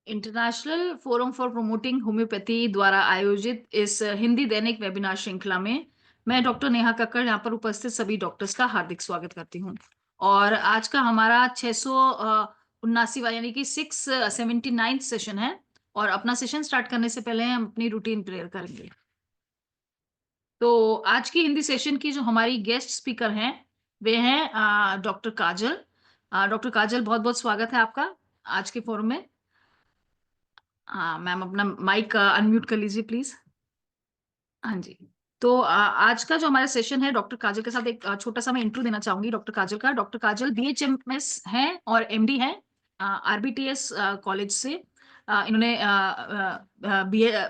International forum for promoting homeopathy द्वारा आयोजित इस हिंदी दैनिक वेबिनार श्रृंखला में मैं डॉक्टर नेहा कक्कड़ यहाँ पर उपस्थित सभी डॉक्टर्स का हार्दिक स्वागत करती हूँ। और आज का हमारा 679वां यानी कि 679 सेशन है। और अपना सेशन स्टार्ट करने से पहले हम अपनी रूटीन प्रेयर करेंगे। तो आज की हिंदी सेशन की जो हमारी गेस्ट स्पीकर हैं वे हैं डॉक्टर काजल। डॉक्टर काजल, बहुत बहुत स्वागत है आपका आज के फोरम में। हाँ मैम, अपना माइक अनम्यूट कर लीजिए प्लीज। हाँ जी। तो आज का जो हमारा सेशन है डॉक्टर काजल के साथ एक छोटा सा मैं इंट्रो देना चाहूंगी डॉक्टर काजल का। डॉक्टर काजल बीएचएमएस हैं और एमडी हैं आरबीटीएस कॉलेज से। इन्होंने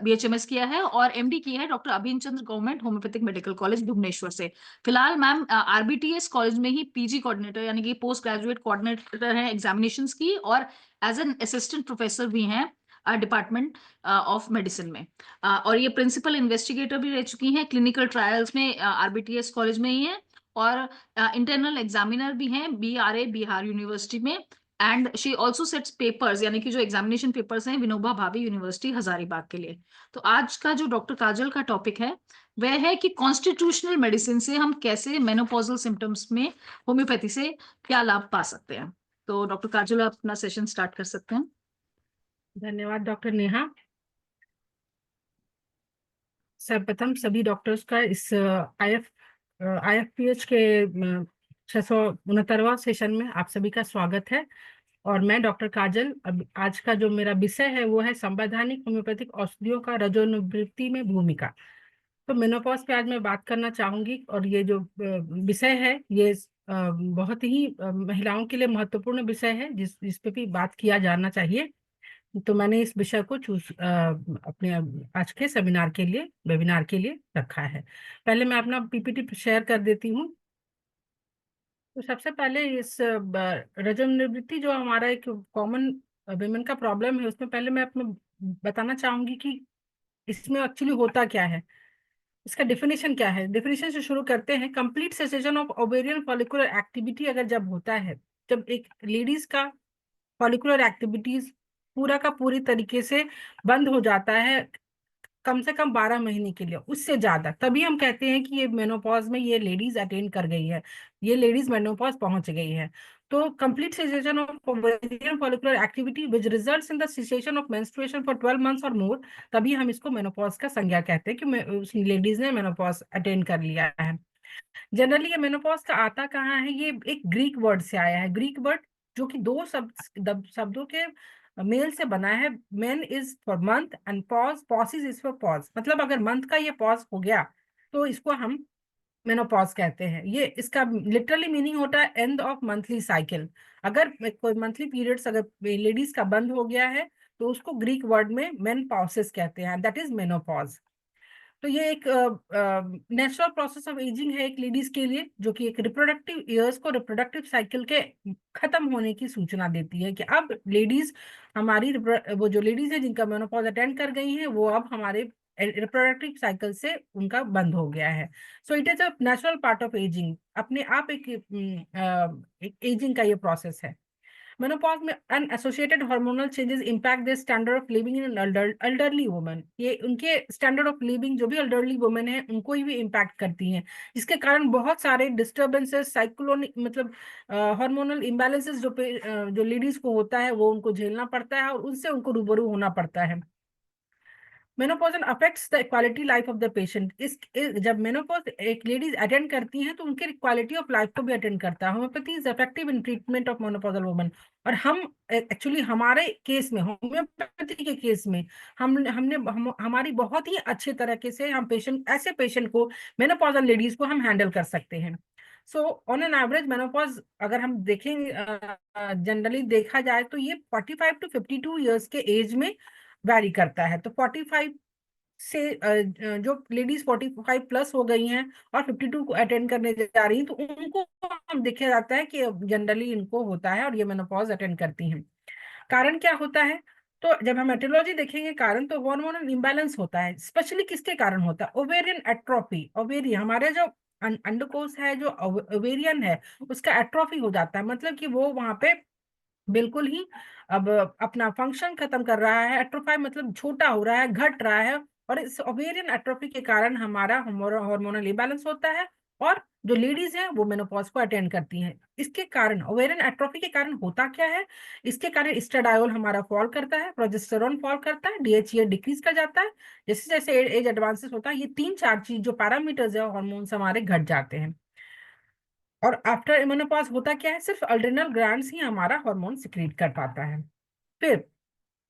बीएचएमएस किया है और एमडी किया है doctor Abhin Chandra government homeopathic medical college Bhubaneswar से। फिलहाल मैम आरबीटीएस कॉलेज में ही पीजी कोऑर्डिनेटर यानी कि पोस्ट ग्रेजुएट कोऑर्डिनेटर हैं एग्जामिनेशंस की, और एज एन असिस्टेंट प्रोफेसर भी हैं डिपार्टमेंट ऑफ मेडिसिन में। और ये प्रिंसिपल इन्वेस्टिगेटर भी रह चुकी हैं क्लिनिकल ट्रायल्स में आरबीटीएस कॉलेज में ही है। और इंटरनल एग्जामिनर भी हैं बीआरए बिहार यूनिवर्सिटी में। And she also sets papers यानी कि जो एग्जामिनेशन पेपर्स हैं विनोबा भावे यूनिवर्सिटी हजारीबाग के लिए। तो आज का जो डॉक्टर काजल का टॉपिक है वह है कि कॉन्स्टिट्यूशनल मेडिसिन से हम कैसे मेनोपॉजल सिम्टम्स में होम्योपैथी से क्या लाभ पा सकते हैं। तो डॉक्टर काजल, आप अपना सेशन स्टार्ट कर सकते हैं। धन्यवाद डॉक्टर नेहा। सर्वप्रथम सभी डॉक्टर्स का इस आईएफपीएच के 669वां सेशन में आप सभी का स्वागत है। और मैं डॉक्टर काजल, अब आज का जो मेरा विषय है वो है संवैधानिक होम्योपैथिक औषधियों का रजोनिवृत्ति में भूमिका। तो मेनोपॉज पे आज मैं बात करना चाहूंगी, और ये जो विषय है ये बहुत ही महिलाओं के लिए महत्वपूर्ण विषय है जिस पे भी बात किया जाना चाहिए। तो मैंने इस विषय को अपने आज के सेमिनार के लिए वेबिनार के लिए रखा है। पहले मैं अपना पीपीटी शेयर कर देती हूँ। तो सबसे पहले इस रजोनिवृत्ति जो हमारा एक कॉमन विमेन का प्रॉब्लम है, उसमें पहले मैं अपने बताना चाहूंगी कि इसमें एक्चुअली होता क्या है, इसका डेफिनेशन क्या है। डेफिनेशन से शुरू करते हैं। Complete cessation of ovarian follicular activity अगर जब होता है, जब एक लेडीज का फॉलिकुलर एक्टिविटीज पूरा का पूरी तरीके से बंद हो जाता है, कम से कम 12 महीने के लिए, उससे ज्यादा, तभी हम कहते हैं कि ये मेनोपॉज में ये लेडीज अटेन कर गई है, ये लेडीज मेनोपॉज पहुंच गई है। तो complete cessation of ovarian follicular activity which results in the cessation of menstruation for 12 months और मोर, तभी हम इसको मेनोपॉज का संज्ञा कहते हैं कि उस लेडीज ने मेनोपॉज अटेन कर लिया है। जनरली ये मेनोपॉज का आता कहाँ है, ये एक ग्रीक वर्ड से आया है। ग्रीक वर्ड जो कि दो शब्दों के मेल से बना है। Men is for month and pause, pausis is for pause. मतलब अगर मंथ का ये पॉज हो गया तो इसको हम मेनोपॉज कहते हैं। ये इसका लिटरली मीनिंग होता है एंड ऑफ मंथली साइकिल। अगर कोई मंथली पीरियड्स अगर लेडीज का बंद हो गया है तो उसको ग्रीक वर्ड में मेनपॉसिस कहते हैं, दैट इज मेनोपॉज। तो ये एक नेचुरल प्रोसेस ऑफ एजिंग है एक लेडीज के लिए, जो कि एक रिप्रोडक्टिव ईयर्स को रिप्रोडक्टिव साइकिल के खत्म होने की सूचना देती है कि अब लेडीज हमारी वो जो लेडीज है जिनका मेनोपॉज अटेंड कर गई है वो अब हमारे रिप्रोडक्टिव साइकिल से उनका बंद हो गया है। So it is a natural part of ageing, अपने आप एक एजिंग का ये प्रोसेस है। मेनोपॉज में unassociated hormonal changes impact the standard of living in elderly woman. ये उनके स्टैंडर्ड ऑफ लिविंग जो भी एल्डरली वुमेन है उनको ही भी इम्पैक्ट करती हैं, जिसके कारण बहुत सारे डिस्टर्बेंसेस, साइक्लोनिक मतलब हार्मोनल इम्बैलेंसेस जो लेडीज को होता है वो उनको झेलना पड़ता है और उनसे उनको रूबरू होना पड़ता है। Menopause affects the quality life of the patient. जब मेनोपॉज एक लेडीज अटेंड करती हैं तो उनके क्वालिटी ऑफ लाइफ को भी अटेंड करता है। Homeopathy is effective in treatment of menopausal women. और हम एक्चुअली हमारे केस में, होम्योपैथी के केस में, हमारी बहुत ही अच्छे तरीके से हम ऐसे पेशेंट को, मेनोपॉजल लेडीज को हम हैंडल कर सकते हैं। So on an average menopause अगर हम देखें, जनरली देखा जाए तो ये 45 टू 52 ईयर्स के एज में वैरी करता है। तो 45 से जो लेडीज 45 प्लस हो गई हैं और 52 को अटेंड करने जा रही हैं तो उनको हम देखा जाता है कि जनरली इनको होता है और ये मेनोपॉज अटेंड करती हैं। कारण क्या होता है, तो जब हम एटियोलॉजी देखेंगे कारण, तो हार्मोनल इम्बैलेंस होता है। स्पेशली किसके कारण होता है? Ovarian atrophy. ओवेरियन हमारे जो अंडकोश है, जो ओवेरियन है, उसका एट्रोफी हो जाता है, मतलब कि वो वहां पे बिल्कुल ही। अब अपना फंक्शन खत्म कर रहा है, एट्रोफाई मतलब छोटा हो रहा है, घट रहा है। और इस ओवेरियन एट्रोफी के कारण हमारा हार्मोनल इम्बैलेंस होता है। और जो लेडीज हैं वो मेनोपॉज को अटेंड करती हैं। इसके कारण, ओवेरियन एट्रोफी के कारण होता क्या है, इसके कारण एस्ट्राडायोल हमारा फॉल करता है, प्रोजेस्टेरोन फॉल करता है, डीएचए डिक्रीज कर जाता है। जैसे जैसे एज एडवांसेस होता है, ये तीन चार चीज जो पैरामीटर्स है हार्मोन्स हमारे घट जाते हैं। और आफ्टर मेनोपॉज होता क्या है, सिर्फ अड्रिनल ग्लैंड्स ही हमारा हार्मोन सिक्रीट कर पाता है। फिर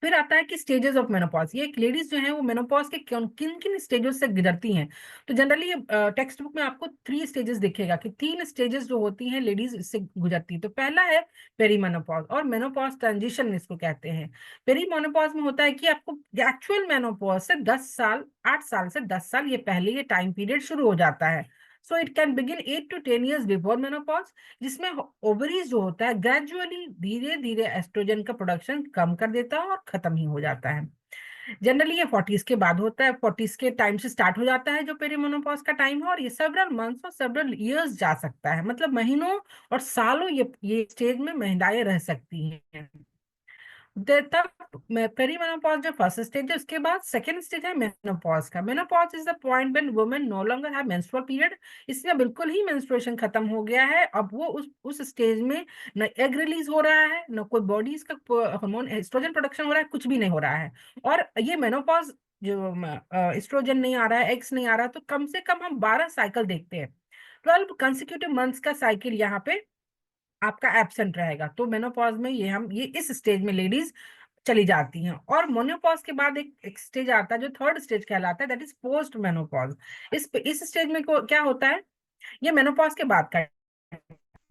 फिर आता है कि स्टेजेस ऑफ मेनोपॉज, ये लेडीज जो है वो मेनोपॉज के किन किन स्टेजेस से गुजरती हैं। तो जनरली टेक्स्ट बुक में आपको 3 स्टेजेस दिखेगा, कि 3 स्टेजेस जो होती हैं लेडीज इससे गुजरती है। तो पहला है पेरीमेनोपॉज, और मेनोपॉज ट्रांजिशन इसको कहते हैं। पेरीमेनोपॉज में होता है कि आपको एक्चुअल मेनोपॉज से 10 साल, 8 साल से 10 साल ये पहले ये टाइम पीरियड शुरू हो जाता है। So it can begin 8 to 10 years before menopause, जिसमें ओवरीज जो होता है ग्रेजुअली धीरे धीरे एस्ट्रोजन का प्रोडक्शन कम कर देता है और खत्म ही हो जाता है। जनरली ये 40s के बाद होता है, 40s के टाइम से स्टार्ट हो जाता है जो पेरीमेनोपॉज का टाइम है, और ये सेवरल मंथ्स और सेवरल इयर्स जा सकता है, मतलब महीनों और सालों ये स्टेज में महिलाएं रह सकती हैं। तब पेरीमेनोपॉज जो फर्स्ट स्टेज है, उसके बाद सेकंड स्टेज है मेनोपॉज का। Menopause is the point when women no longer have menstrual period, इसमें बिल्कुल ही मेंस्ट्रुएशन खत्म हो गया है। अब वो उस स्टेज में न एग रिलीज हो रहा है, न कोई बॉडी इसका हार्मोन एस्ट्रोजन प्रोडक्शन हो रहा है, कुछ भी नहीं हो रहा है। और ये मेनोपॉज जो एस्ट्रोजन नहीं आ रहा है, एक्स नहीं आ रहा है, तो कम से कम हम 12 साइकिल देखते हैं। 12 कंसेक्यूटिव मंथ्स का साइकिल यहाँ पे आपका एब्सेंट रहेगा। तो मेनोपॉज में ये इस स्टेज में लेडीज चली जाती हैं। और मोनोपॉज के बाद एक स्टेज आता है जो थर्ड स्टेज कहलाता है, दैट इज पोस्ट मेनोपॉज। इस स्टेज में क्या होता है, ये मेनोपॉज के बाद का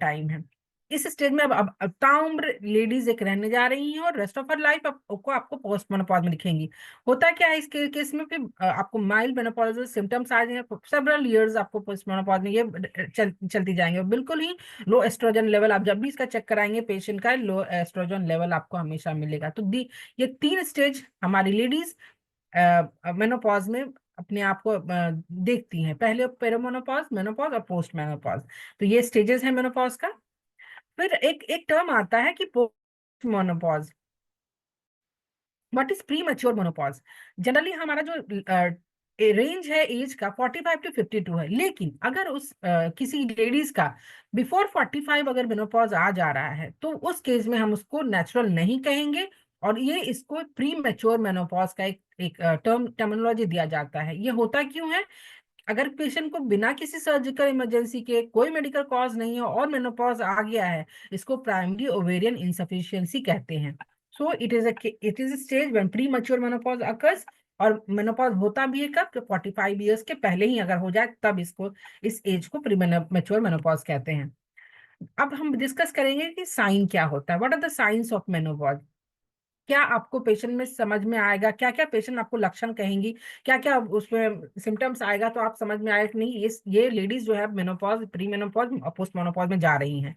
टाइम है। इस स्टेज में अब ताउम्र लेडीज एक रहने जा रही हैं, और रेस्ट ऑफ हर लाइफ आपको पोस्ट मेनोपॉज में दिखेंगी। होता क्या है इसके केस में, फिर आपको माइल्ड मेनोपॉजल सिम्टम्स आ जाएंगे, सेवरल इयर्स आपको पोस्ट मेनोपॉज में ये चलती जाएंगे। और बिल्कुल ही लो एस्ट्रोजन लेवल, आप जब भी इसका चेक कराएंगे पेशेंट का, लो एस्ट्रोजन लेवल आपको हमेशा मिलेगा। तो ये 3 स्टेज हमारी लेडीज मेनोपॉज में अपने आप को देखती हैं, पहले पेरीमेनोपॉज, मेनोपॉज और पोस्ट मेनोपॉज। तो ये स्टेजेस हैं मेनोपॉज का। फिर एक एक टर्म आता है कि post menopause. What is pre mature menopause. Generally हमारा जो रेंज है एज का 45 to 52 है, लेकिन अगर किसी लेडीज का बिफोर 45 अगर मेनोपॉज आ जा रहा है, तो उस केस में हम उसको नेचुरल नहीं कहेंगे, और ये इसको प्री मैच्योर मेनोपॉज का एक टर्मिनोलॉजी दिया जाता है। ये होता क्यों है, अगर पेशेंट को बिना किसी सर्जिकल इमरजेंसी के, कोई मेडिकल कॉज नहीं है और मेनोपॉज आ गया है, इसको प्राइमरी ओवेरियन इनसफिशियंसी कहते हैं। So it is stage when pre mature menopause occurs. और मेनोपॉज होता भी है कब, तो 45 ईयर्स के पहले ही अगर हो जाए, तब इस एज को प्री मैच्योर मेनोपॉज कहते हैं। अब हम डिस्कस करेंगे कि साइन क्या होता है, what are the signs of menopause. क्या आपको पेशेंट में समझ में आएगा, क्या क्या पेशेंट आपको लक्षण कहेंगी, क्या क्या उसमें सिम्टम्स आएगा, तो आप समझ में आएगा कि नहीं ये लेडीज जो है menopause, pre menopause, post menopause में जा रही हैं।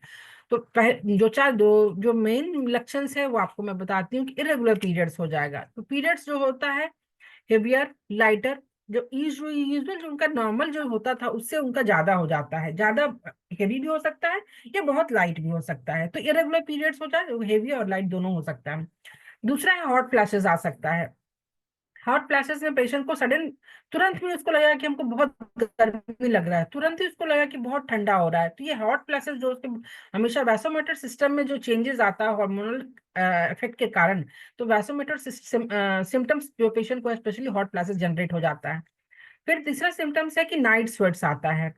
तो दो जो मेन लक्षण है वो आपको मैं बताती हूँ, कि इरेगुलर पीरियड्स हो जाएगा। तो पीरियड्स जो होता है हेवियर, लाइटर, जो यूजुअल जो उनका नॉर्मल जो होता था उससे उनका ज्यादा हो जाता है, ज्यादा हेवी भी हो सकता है या बहुत लाइट भी हो सकता है। तो इरेगुलर पीरियड्स होता है, हेवी और लाइट दोनों हो सकता है। दूसरा है हॉट फ्लैशेस आ सकता है। हॉट फ्लैशेस में पेशेंट को सडन, तुरंत भी उसको लगा कि हमको बहुत गर्मी लग रहा है, तुरंत ही उसको लगा कि बहुत ठंडा हो रहा है। तो ये हॉट फ्लैशेस जो उसके हमेशा वैसोमीटर सिस्टम में जो चेंजेस आता है हार्मोनल इफेक्ट के कारण, तो वैसोमीटर सिम्टम्स जो पेशेंट को स्पेशली हॉट फ्लैशेस जनरेट हो जाता है। फिर तीसरा सिम्टम्स है कि नाइट स्वेट्स आता है।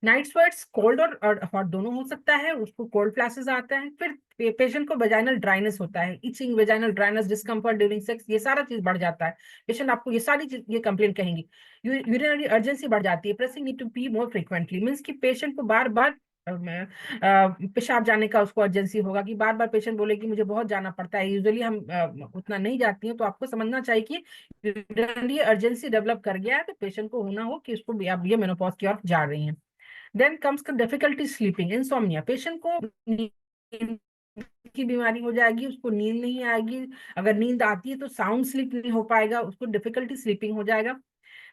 नाइट स्वेट्स कोल्ड और हॉट दोनों हो सकता है, उसको कोल्ड फ्लैशेस आता है। फिर पेशेंट को वेजाइनल ड्राइनेस होता है, itching, vaginal dryness, discomfort during sex, ये सारा चीज बढ़ जाता है। पेशेंट आपको ये सारी चीज ये कंप्लेंट कहेंगी। यूरिनरी अर्जेंसी बढ़ जाती है, pressing need to pee more frequently, means कि पेशेंट को बार बार पेशाब जाने का उसको अर्जेंसी होगा, कि बार बार पेशेंट बोले कि मुझे बहुत जाना पड़ता है। यूजुअली हम उतना नहीं जाती हैं, तो आपको समझना चाहिए कि यूरिनरी अर्जेंसी डेवलप कर गया है, तो पेशेंट को होना हो कि उसको अब ये मेनोपॉज की ओर जा रही हैं। देन कम्स का डिफिकल्टी स्लीपिंग, इंसोम्निया, पेशेंट को नींद की बीमारी हो जाएगी, उसको नींद नहीं आएगी। अगर नींद आती है तो साउंड स्लीप नहीं हो पाएगा, उसको डिफिकल्टी स्लीपिंग हो जाएगा।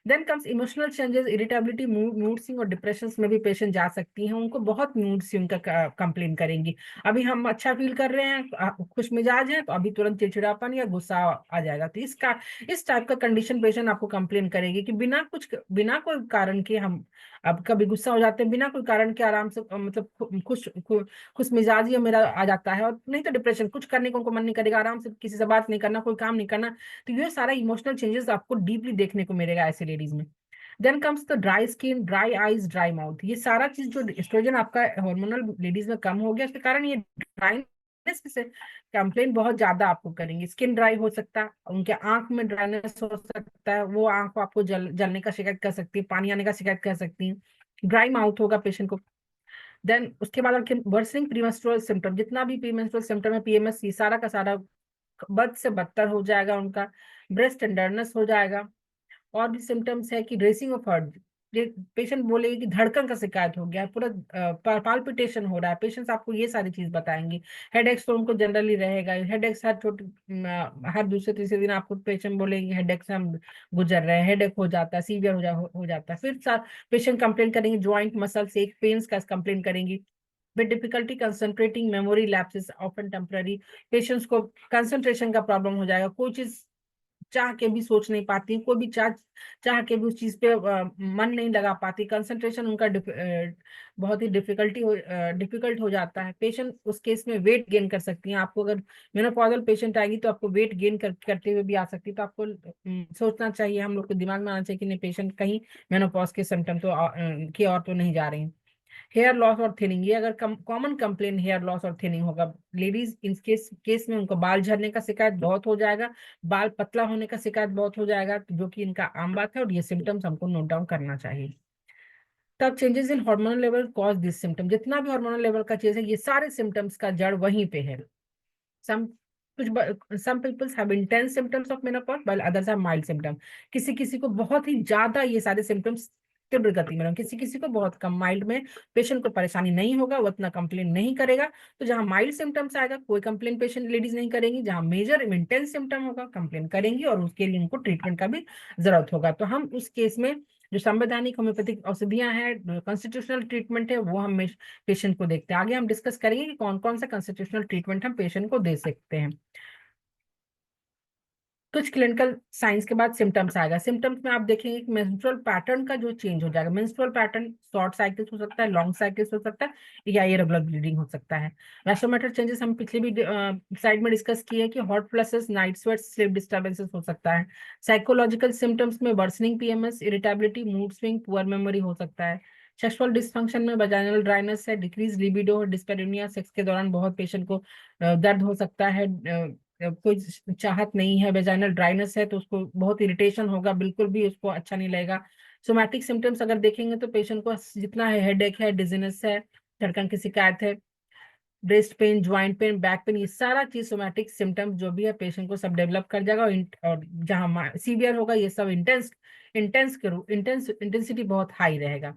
Then comes emotional changes, irritability, mood swing और डिप्रेशन में भी पेशेंट जा सकती हैं। उनको बहुत मूड स्विंग का कंप्लेन करेंगी। अभी हम अच्छा फील कर रहे हैं, खुश मिजाज हैं, तो अभी तुरंत चिड़चिड़ापन या गुस्सा आ जाएगा। तो इस टाइप का कंडीशन पेशेंट आपको कंप्लेन करेगी कि बिना कोई कारण के हम अब कभी गुस्सा हो जाते हैं, बिना कोई कारण के आराम से मतलब खुश मिजाजी मेरा आ जाता है, और नहीं तो डिप्रेशन, कुछ करने को उनको मन नहीं करेगा, आराम से किसी से बात नहीं करना, कोई काम नहीं करना। तो ये सारा इमोशनल चेंजेस आपको डीपली देखने को मिलेगा ऐसे लेडीज में। Then comes the dry skin, dry eyes, dry mouth. ये सारा चीज जो एस्ट्रोजन आपका हार्मोनल लेडीज में कम हो गया, उसके कारण ये ड्राइनेस से कंप्लेन बहुत ज्यादा आपको करेंगे। स्किन ड्राई हो सकता है, उनके आंख में ड्राइनेस हो सकता है, वो आंख को आपको जलने का शिकायत कर सकती है, पानी आने का शिकायत कर सकती है। ड्राई माउथ होगा पेशेंट को। देन उसके बाद आपके वर्सनिंग प्रीमेंस्ट्रुअल सिम्टम, जितना भी प्रीमेंस्ट्रुअल सिम्टम है, पीएमएस, ये सारा का सारा बद से बदतर हो जाएगा उनका। ब्रेस्ट टेंडरनेस हो जाएगा। और भी सिम्टम्स है कि रेसिंग ऑफ हार्ट, पेशेंट बोलेगी कि धड़कन का शिकायत हो गया है, पूरा पाल्पिटेशन हो रहा है। पेशेंट्स आपको ये सारी चीज बताएंगे। हेडेक्स तो उनको जनरली रहेगा, हेडेक्स हर दूसरे तीसरे दिन आपको पेशेंट बोलेंगे हेडेक से हम गुजर रहे हैं, हेडेक हो जाता है, सीवियर हो जाता है। फिर पेशेंट कंप्लेन करेंगे ज्वाइंट मसल्स एक पेन्स का कंप्लेन करेंगी। with difficulty concentrating, memory lapses often temporary। Patients को कंसंट्रेशन का प्रॉब्लम हो जाएगा, कोई चीज चाह के भी सोच नहीं पाती, कोई भी चाह के भी उस चीज पे मन नहीं लगा पाती, कंसंट्रेशन उनका बहुत ही डिफिकल्ट हो जाता है। पेशेंट उस केस में वेट गेन कर सकती हैं। आपको अगर मेनोपॉजल पेशेंट आएगी तो आपको वेट गेन करते हुए भी आ सकती है। तो आपको सोचना चाहिए, हम लोग को दिमाग में आना चाहिए कि नहीं, पेशेंट कहीं मेनोपॉज के सिम्टम तो की और तो नहीं जा रही हैं। हेयर लॉस और थिनिंग, ये अगर कॉमन कंप्लेन हेयर लॉस और थिनिंग होगा लेडीज, इन केस में उनको बाल झड़ने का शिकायत बहुत हो जाएगा, बाल पतला होने का शिकायत बहुत हो जाएगा, जो कि इनका आम बात है, और ये सिम्टम्स हमको नोट डाउन करना चाहिए। तब changes in hormonal level cause this symptom, जितना भी हार्मोनल लेवल का चेंज है, ये सारे सिम्टम्स का जड़ वहीं पे है। some some people have intense symptoms of menopause while others have mild symptom। किसी किसी को बहुत ही ज्यादा ये सारे सिम्टम्स तीव्र गति में होंगे, किसी किसी को बहुत कम माइल्ड में। पेशेंट को परेशानी नहीं होगा, वो इतना कंप्लेन नहीं करेगा। तो जहां माइल्ड सिम्टम्स आएगा कोई कंप्लेन पेशेंट लेडीज नहीं करेंगी, जहां मेजर इंटेंस सिम्टम होगा कंप्लेन करेंगी, और उसके लिए उनको ट्रीटमेंट का भी जरूरत होगा। तो हम उस केस में जो संवैधानिक होम्योपैथिक औषधियां हैं, कॉन्स्टिट्यूशनल ट्रीटमेंट है, वो हम पेशेंट को देखते हैं। आगे हम डिस्कस करेंगे कि कौन कौन सा कॉन्स्टिट्यूशनल ट्रीटमेंट हम पेशेंट को दे सकते हैं। कुछ क्लिनिकल साइंस के बाद सिम्टम्स आएगा। सिम्टम्स में आप देखेंगे कि मेंस्ट्रुअल पैटर्न का जो चेंज हो जाएगा। मेंस्ट्रुअल पैटर्न शॉर्ट साइकिल्स हो सकता है, लॉन्ग साइकिल्स हो सकता है, या इरेगुलर ब्लीडिंग हो सकता है। वैसोमेटर चेंजेस हम पिछले भी साइड में डिस्कस किए कि hot flushes, night sweats, sleep disturbances हो सकता है। साइकोलॉजिकल सिम्टम्स में worsening PMS, irritability, mood swing, poor memory हो सकता है। सेक्सुअल डिस्फंक्शन में वजाइनल ड्राइनेस है, डिक्रीज लिबिडो, डिस्पेरिनिया, सेक्स के दौरान बहुत पेशेंट को दर्द हो सकता है, कोई चाहत नहीं है, वेजाइनल ड्राइनेस है तो उसको बहुत इरिटेशन होगा, बिल्कुल भी उसको अच्छा नहीं लगेगा। सोमैटिक सिम्टम्स अगर देखेंगे तो पेशेंट को जितना है, हेडेक है, डिजीनेस है, धड़कन की शिकायत है, breast pain, joint pain, back pain, ये सारा चीज सोमैटिक सिम्टम्स जो भी है पेशेंट को सब डेवलप कर जाएगा। और जहाँ सीवियर होगा ये सब इंटेंसिटी बहुत हाई रहेगा।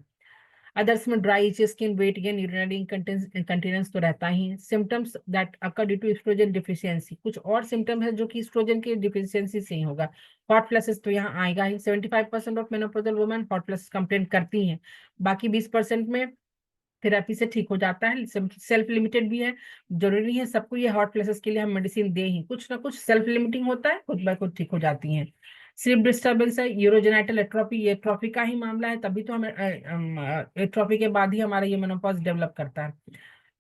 अदर्स में dry itch, skin, weight gain, urinary incontinence तो रहता ही। Symptoms that occur due to oestrogen deficiency, कुछ और सिम्टम है जो कि एस्ट्रोजन की डिफिशियंसी से ही होगा। हॉट फ्लैशेस तो यहाँ आएगा ही। 75% of menopausal women hot flashes complain करती हैं। बाकी 20% में थेरेपी से ठीक हो जाता है। सेल्फ लिमिटेड भी है, जरूरी है सबको ये हॉट फ्लैशेस के लिए हम मेडिसिन दे ही, कुछ ना कुछ सेल्फ लिमिटिंग होता है, खुद ब खुद ठीक हो जाती हैं। स्लीप डिस्टर्बेंस है, यूरोजेनाइटल एट्रोफी, ये एट्रोफी का ही मामला है, तभी तो हमें एट्रोफी के बाद ही हमारा ये मेनोपॉज डेवलप करता है।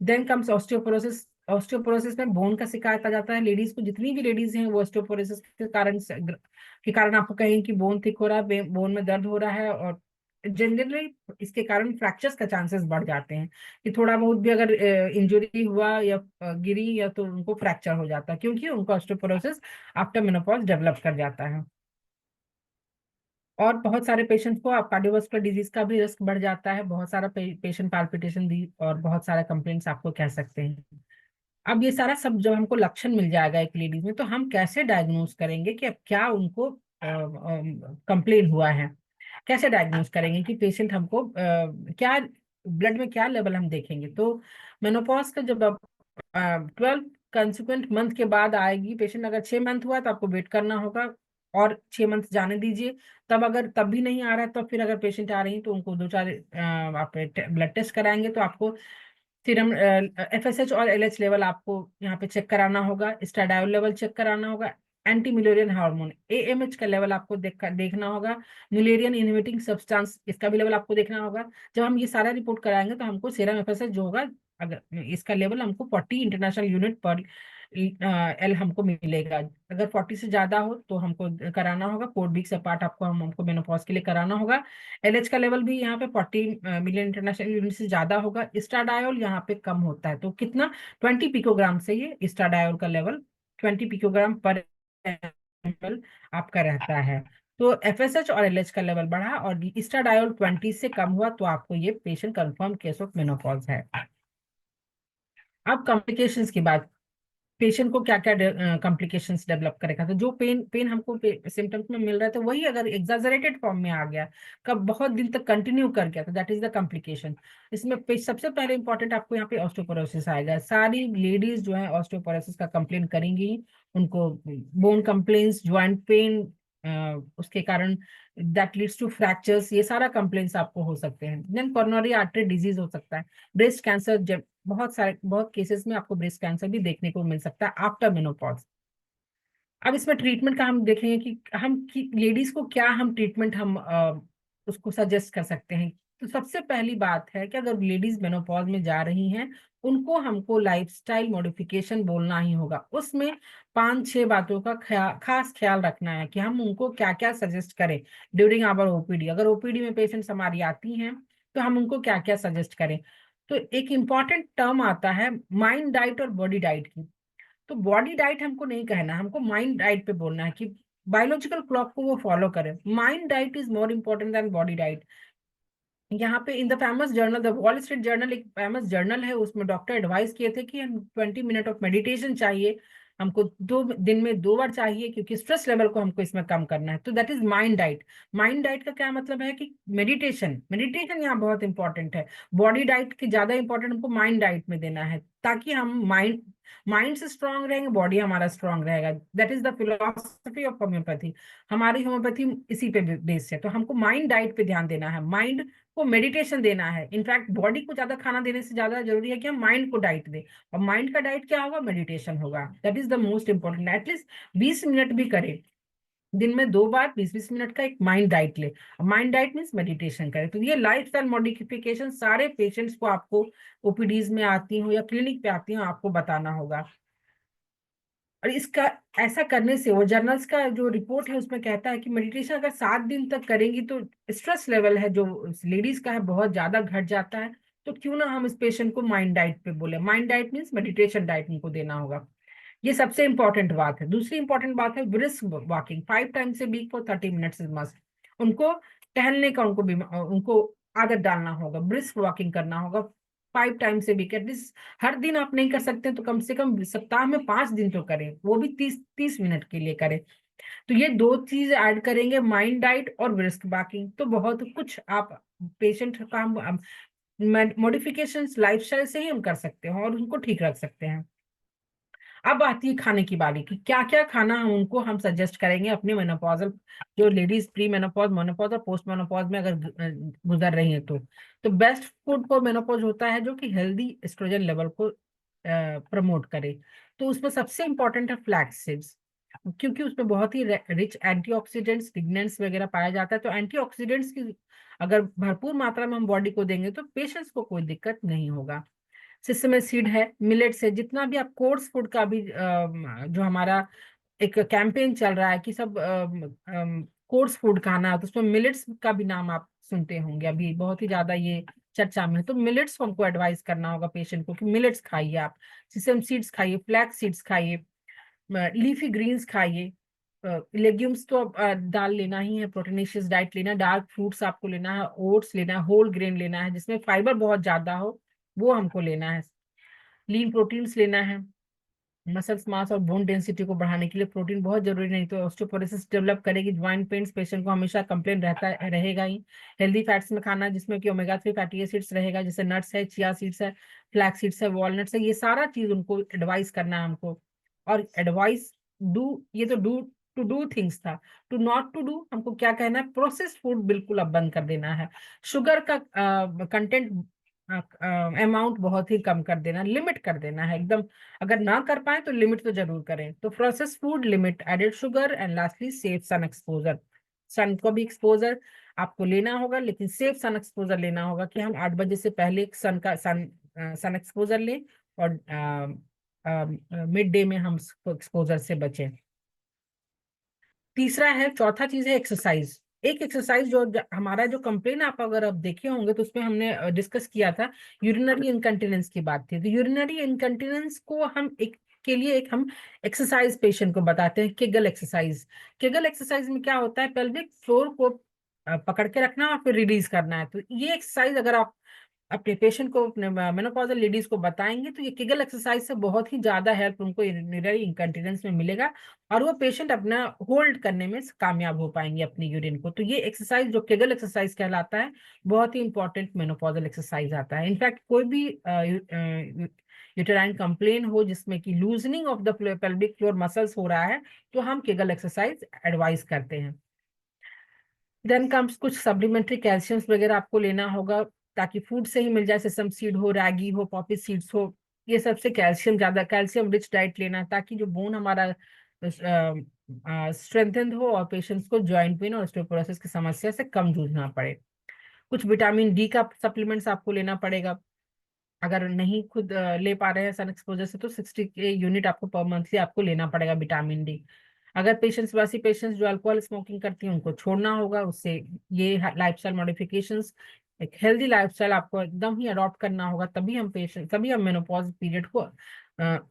Then comes osteoporosis. ऑस्टियोपोरोसिस में बोन का शिकायत आ जाता है लेडीज को। जितनी भी लेडीज हैं वो ऑस्टियोपोरोसिस के कारण आपको कहेंगे कि बोन थिक हो रहा है, बोन में दर्द हो रहा है, और जनरली इसके कारण फ्रैक्चर्स का चांसेस बढ़ जाते हैं कि थोड़ा बहुत भी अगर इंजुरी हुआ या गिरी या तो उनको फ्रैक्चर हो जाता है, क्योंकि उनको ऑस्टियोपोरोसिस आफ्टर मेनोपॉज डेवलप कर जाता है। और बहुत सारे पेशेंट्स को कार्डियोवास्कुलर डिजीज का भी रिस्क बढ़ जाता है। बहुत सारा पेशेंट पाल्पिटेशन दी और बहुत सारा कंप्लेंट्स आपको कह सकते हैं। अब ये सारा सब जब हमको लक्षण मिल जाएगा एक लेडीज में, तो हम कैसे डायग्नोज करेंगे कि अब क्या उनको कंप्लेन हुआ है। कैसे डायग्नोज करेंगे कि पेशेंट हमको क्या ब्लड में क्या लेवल हम देखेंगे। तो मेनोपॉज का जब 12 कंसिक्वेंट मंथ के बाद आएगी, पेशेंट अगर 6 मंथ हुआ तो आपको वेट करना होगा। और 6 मंथ जाने दीजिए। तब अगर तब भी नहीं आ रहा है, तो फिर अगर पेशेंट आ रही है तो उनको 2-4 आप ब्लड टेस्ट कराएंगे, तो आपको सीरम FSH और LH लेवल आपको यहाँ पे चेक कराना होगा, स्टाडायोल लेवल चेक कराना होगा, एंटी म्यूलेरियन हार्मोन AMH का लेवल आपको देखना होगा, म्यूलेरियन इनहिबिटिंग सब्सटेंस इसका भी लेवल आपको देखना होगा। जब हम ये सारा रिपोर्ट कराएंगे तो हमको सीरम FSH जो होगा, अगर इसका लेवल हमको 40 इंटरनेशनल यूनिट पर L हमको मिलेगा। अगर 40 से ज्यादा हो तो हमको कराना होगा 4 वीक्स अपार्ट, आपको हमको मेनोपॉज के लिए कराना होगा। LH का लेवल भी यहाँ पे 40 मिलियन इंटरनेशनल यूनिट से ज्यादा होगा। स्टाडायोल यहाँ पे कम होता है, तो कितना 20 पिकोग्राम से ये स्टाडायोल का लेवल 20 पिकोग्राम पर ml आपका रहता है। तो FSH और LH का लेवल बढ़ा और स्टाडायोल 20 से कम हुआ तो आपको ये patient confirm case of menopause है। अब कॉम्प्लिकेशंस की बात, पेशेंट को क्या क्या कॉम्प्लिकेशंस डेवलप करेगा, तो जो पेन पेन हमको सिम्टम्स में मिल रहा था वही अगर एग्जाजरेटेड फॉर्म में आ गया, कब बहुत दिन तक कंटिन्यू कर गया, तो दैट इज द कॉम्प्लिकेशन। इसमें सबसे पहले इंपॉर्टेंट आपको यहाँ पे ऑस्टियोपोरोसिस आएगा। सारी लेडीज जो है ऑस्टियोपोरोसिस का कंप्लेन करेंगी, उनको बोन कंप्लेन्स, ज्वाइंट पेन, उसके कारण दैट लीड्स टू फ्रैक्चर्स, ये सारा कंप्लेन्स आपको हो सकते हैं। देन कोरोनरी आर्टरी डिजीज हो सकता है, ब्रेस्ट कैंसर, बहुत केसेस में आपको ब्रेस्ट कैंसर भी देखने को मिल सकता है आफ्टर मेनोपॉज। अब इसमें ट्रीटमेंट का हम देखेंगे कि लेडीज को क्या हम ट्रीटमेंट हम उसको सजेस्ट कर सकते हैं। तो सबसे पहली बात है कि अगर लेडीज मेनोपॉज में जा रही हैं, उनको हमको लाइफस्टाइल मॉडिफिकेशन बोलना ही होगा। उसमें 5-6 बातों का खास ख्याल रखना है कि हम उनको क्या क्या सजेस्ट करें ड्यूरिंग आवर OPD। अगर OPD में पेशेंट्स हमारी आती हैं तो हम उनको क्या क्या सजेस्ट करें। तो एक इम्पॉर्टेंट टर्म आता है माइंड डाइट और बॉडी डाइट की। तो बॉडी डाइट हमको नहीं कहना, हमको माइंड डाइट पे बोलना है कि बायोलॉजिकल क्लॉक को वो फॉलो करे। Mind diet is more important then body diet. यहाँ पे in the famous journal the wall street journal, एक फेमस जर्नल है, उसमें डॉक्टर एडवाइस किए थे कि हम 20 मिनट ऑफ मेडिटेशन चाहिए हमको, 2 दिन में 2 बार चाहिए, क्योंकि स्ट्रेस लेवल को हमको इसमें कम करना है। तो that is mind diet. Mind diet का क्या मतलब है कि मेडिटेशन, मेडिटेशन यहाँ बहुत इंपॉर्टेंट है। बॉडी डाइट के ज्यादा इंपॉर्टेंट हमको माइंड डाइट में देना है, ताकि हम माइंड से स्ट्रांग रहेंगे, बॉडी हमारा स्ट्रांग रहेगा। That is the philosophy of homeopathy. हमारी होम्योपैथी इसी पे बेस्ड है। तो हमको माइंड डाइट पे ध्यान देना है, माइंड को मेडिटेशन देना है। इनफैक्ट बॉडी को ज्यादा खाना देने से ज्यादा जरूरी है कि हम माइंड को डाइट दें, और माइंड का डाइट क्या होगा, मेडिटेशन होगा। That is the most important. At least 20 minute भी करे, दिन में 2 बार 20-20 मिनट का एक माइंड डाइट ले। माइंड डाइट मीन्स मेडिटेशन करे। तो ये लाइफस्टाइल मॉडिफिकेशन सारे पेशेंट्स को आपको OPDs में आती हो या क्लिनिक पे आती हो आपको बताना होगा। और इसका ऐसा करने से, वो जर्नल्स का जो रिपोर्ट है उसमें कहता है कि मेडिटेशन अगर 7 दिन तक करेंगी तो स्ट्रेस लेवल है जो लेडीज का है बहुत ज्यादा घट जाता है। तो क्यों ना हम इस पेशेंट को माइंड डाइट पे बोले। Mind diet means meditation diet उनको देना होगा। ये सबसे इंपॉर्टेंट बात है। दूसरी इंपॉर्टेंट बात है brisk walking 5 times a week for 30 minutes is must. उनको टहलने का उनको आदत डालना होगा, ब्रिस्क वॉकिंग करना होगा 5 टाइम्स ए वीक। एटलीस्ट हर दिन आप नहीं कर सकते तो कम से कम सप्ताह में 5 दिन तो करें, वो भी 30-30 मिनट के लिए करें। तो ये 2 चीज ऐड करेंगे, माइंड डाइट और ब्रिस्क वॉकिंग, तो बहुत कुछ आप पेशेंट का मॉडिफिकेशन लाइफस्टाइल से ही हम कर सकते हैं और उनको ठीक रख सकते हैं। अब आती है खाने की बारी कि क्या क्या खाना हम सजेस्ट करेंगे अपने मेनोपॉजल, जो लेडीज प्री मेनोपॉज, मेनोपॉज और पोस्ट मेनोपॉज में अगर गुजर रही हैं। तो बेस्ट फूड फॉर मेनोपॉज होता है जो कि हेल्दी एस्ट्रोजन लेवल को प्रमोट करे। तो उसमें सबसे इंपॉर्टेंट है फ्लैक्स सीड्स, क्योंकि उसमें बहुत ही रिच एंटीऑक्सीडेंट्स, लिग्नेंट्स वगैरह पाया जाता है। तो एंटीऑक्सीडेंट्स की अगर भरपूर मात्रा में हम बॉडी को देंगे तो पेशेंट्स को कोई दिक्कत नहीं होगा। सिसमे सीड है, मिलेट्स है, जितना भी आप कोर्स फूड का भी जो हमारा एक कैंपेन चल रहा है कि सब कोर्स फूड खाना है, तो उसमें मिलेट्स का भी नाम आप सुनते होंगे, अभी बहुत ही ज्यादा ये चर्चा में है। तो मिलेट्स को हमको एडवाइस करना होगा पेशेंट को कि मिलेट्स खाइए, आप सिसम सीड्स खाइए, फ्लैक्स सीड्स खाइए, लीफी ग्रीन्स खाइए, लेग्यूम्स तो दाल लेना ही है, प्रोटीनेशियस डाइट लेना है, डार्क फ्रूट्स आपको लेना है, ओट्स लेना है, होल ग्रेन लेना है जिसमें फाइबर बहुत ज्यादा हो, वो हमको लेना है। लीन प्रोटीन्स लेना है, मसल्स मास और बोन डेंसिटी को बढ़ाने के लिए प्रोटीन बहुत जरूरी, नहीं तो ऑस्टियोपोरोसिस डेवलप करेगी। ज्वाइंट पेन्स पेशेंट को हमेशा कंप्लेन रहेगा ही। हेल्दी फैट्स में खाना जिसमें कि ओमेगा 3 फैटी एसिड्स रहेगा, जैसे नट्स है, चिया सीड्स है, फ्लैक्स सीड्स है, वॉलनट्स है, ये सारा चीज उनको एडवाइस करना है हमको। और एडवाइस डू, ये तो डू टू डू थिंग्स था। टू नॉट टू डू, हमको क्या कहना है, प्रोसेस फूड बिल्कुल अब बंद कर देना है। शुगर का कंटेंट अमाउंट बहुत ही कम कर देना, लिमिट कर देना है एकदम। अगर ना कर पाए तो लिमिट तो जरूर करें। तो process food limit, added sugar, and lastly safe sun exposure. Sun को भी एक्सपोजर आपको लेना होगा, लेकिन सेफ सन एक्सपोजर लेना होगा कि हम 8 बजे से पहले एक सन एक्सपोजर लें, और मिड डे में हम एक्सपोजर से बचें। तीसरा है, चौथा चीज है एक्सरसाइज। एक एक्सरसाइज जो हमारा जो कंप्लेन आप अगर आप देखे होंगे तो उसमें हमने डिस्कस किया था, यूरिनरी इनकंटिनेंस की बात थी। तो यूरिनरी इनकंटिनेंस को हम एक के लिए एक हम एक्सरसाइज पेशेंट को बताते हैं, केगल एक्सरसाइज। केगल एक्सरसाइज में क्या होता है, पेल्विक फ्लोर को पकड़ के रखना और फिर रिलीज करना है। तो ये एक्सरसाइज अगर आप अपने पेशेंट को, अपने मेनोपॉजल लेडीज को बताएंगे तो ये केगल एक्सरसाइज से बहुत ही ज्यादा हेल्प उनको यूरिनरी इंकंटिनेंस में मिलेगा, और वो पेशेंट अपना होल्ड करने में कामयाब हो पाएंगे अपनी यूरिन को। तो ये एक्सरसाइज जो केगल एक्सरसाइज कहलाता है, बहुत ही इंपॉर्टेंट मेनोपॉजल एक्सरसाइज आता है। इनफैक्ट कोई भी यूटेराइन कंप्लेन हो जिसमें कि loosening of the pelvic floor muscles हो रहा है, तो हम केगल एक्सरसाइज एडवाइस करते हैं। देन कम्स कुछ सप्लीमेंट्री कैल्शियम्स वगैरह आपको लेना होगा, ताकि फूड से ही मिल जाए, सेसम सीड हो, रागी हो, पॉपी सीड्स हो, ये सबसे कैल्शियम, ज्यादा कैल्शियम रिच डाइट लेना, ताकि जो बोन हमारा स्ट्रेंथेंड हो और पेशेंट्स को जॉइंट पेन और ऑस्टियोपोरोसिस की समस्या से कम जूझना पड़े। कुछ विटामिन डी का सप्लीमेंट्स आपको लेना पड़ेगा। अगर नहीं खुद ले पा रहे हैं सन एक्सपोजर से, तो 60 के यूनिट आपको पर मंथली आपको लेना पड़ेगा विटामिन डी। अगर पेशेंट्स, वैसी पेशेंट्स जो अल्कोहल स्मोकिंग करती हैं, उनको छोड़ना होगा। उससे ये लाइफस्टाइल मॉडिफिकेशंस, एक हेल्दी लाइफस्टाइल आपको एकदम ही अडॉप्ट करना होगा, तभी हम मेनोपॉज पीरियड को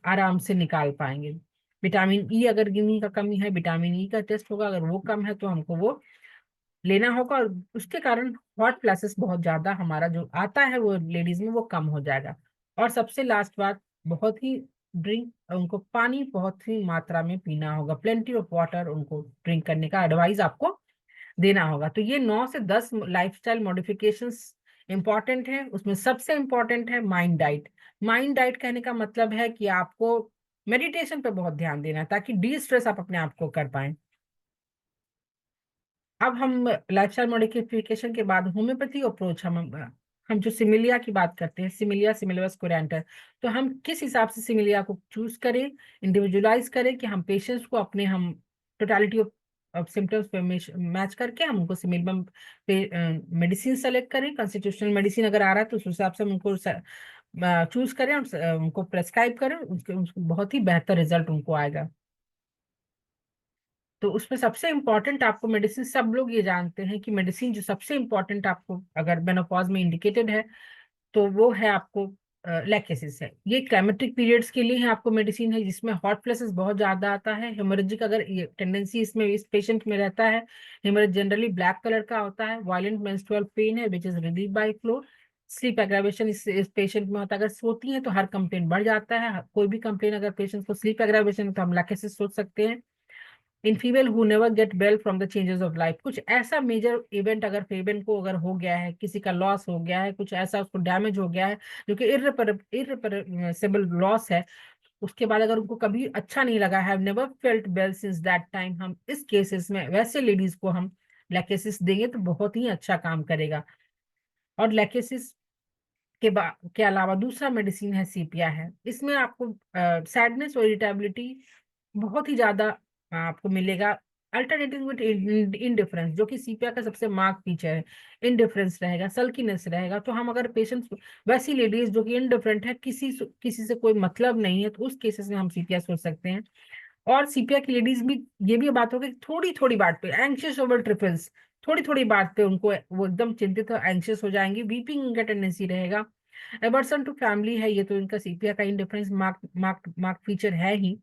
आराम से निकाल पाएंगे। विटामिन ई, अगर गिनी का कमी है, विटामिन ई का टेस्ट होगा, अगर वो कम है तो हमको वो लेना होगा, और उसके कारण हॉट फ्लैशेस बहुत ज्यादा हमारा जो आता है वो लेडीज में, वो कम हो जाएगा। और सबसे लास्ट बात, बहुत ही ड्रिंक, उनको पानी बहुत ही मात्रा में पीना होगा, प्लेंटी ऑफ वाटर उनको ड्रिंक करने का एडवाइस आपको देना होगा। तो ये 9 से 10 लाइफस्टाइल मॉडिफिकेशंस इंपॉर्टेंट है। उसमें सबसे इंपॉर्टेंट है माइंड डाइट। माइंड डाइट कहने का मतलब है कि आपको मेडिटेशन पे बहुत ध्यान देना है, ताकि डी स्ट्रेस आप अपने आप को कर पाए। अब हम लाइफस्टाइल मॉडिफिकेशन के बाद होम्योपैथी अप्रोच, हम जो सिमिलिया की बात करते हैं, सिमिलिया सिमिलस कुरेंटर, तो हम किस हिसाब से सिमिलिया को चूज करें, इंडिविजुअलाइज करें, कि हम पेशेंट्स को अपने, हम टोटालिटी ऑफ सिम्टम्स पे मैच करके हम उनको सिमिलम पे मेडिसिन सेलेक्ट करें। कॉन्स्टिट्यूशनल मेडिसिन अगर आ रहा है तो उस हिसाब से हम उनको चूज करें और उनको प्रेस्क्राइब करें, उसको बहुत ही बेहतर रिजल्ट उनको आएगा। तो उसमें सबसे इम्पोर्टेंट आपको मेडिसिन, सब लोग ये जानते हैं कि मेडिसिन जो सबसे इम्पोर्टेंट आपको अगर मेनोपॉज में इंडिकेटेड है, तो वो है आपको लैक्टेसिस है। ये क्लाइमेटिक पीरियड्स के लिए है आपको मेडिसिन है, जिसमें हॉट फ्लैशेस बहुत ज्यादा आता है, हेमोरेजिक अगर ये टेंडेंसी इसमें इस पेशेंट में रहता है, हेमोरेज जनरली ब्लैक कलर का होता है, वायलेंट मेंस्ट्रुअल पेन है which is relieve by flow, sleep aggravation इस पेशेंट में होता है। अगर सोती है तो हर कंप्लेन बढ़ जाता है, कोई भी कंप्लेन अगर पेशेंट को स्लीप एग्रावेशन है तो हम लैक्टेसिस सोच सकते हैं। In female who never get well from the changes of life, कुछ ऐसा मेजर इवेंट अगर फीमेल को अगर हो गया है, किसी का लॉस हो गया है, कुछ ऐसा उसको डैमेज हो गया है जो कि इर्रिपरेसिबल लॉस है, उसके बाद अगर उनको कभी अच्छा नहीं लगा है, never felt well since that time, हम इस केसेस में वैसे लेडीज को हम लैकेसिस देंगे तो बहुत ही अच्छा काम करेगा। और लैकेसिस के अलावा दूसरा मेडिसिन है सीपिया है। इसमें आपको सैडनेस और इरिटेबिलिटी बहुत ही ज्यादा आपको मिलेगा। अल्टरनेटिव विद इनडिफरेंस, जो कि सीपिया का सबसे मार्क फीचर है, इनडिफरेंस रहेगा, सल्कीनेस रहेगा। तो हम अगर पेशेंट्स, वैसी लेडीज जो कि इनडिफरेंट है, किसी से कोई मतलब नहीं है, तो उस केसेस में हम सीपिया सोच सकते हैं। और सीपिया की लेडीज भी, ये भी बात होगी, थोड़ी थोड़ी बात पे एंग्शियस ओवर ट्रिपल्स, थोड़ी थोड़ी बात पे उनको वो एकदम चिंतित और एंग्शियस हो जाएंगी, वीपिंग का टेंडेंसी रहेगा। एवर्सन टू फैमिली है, ये तो इनका सीपिया का indifference mark mark mark feature है ही।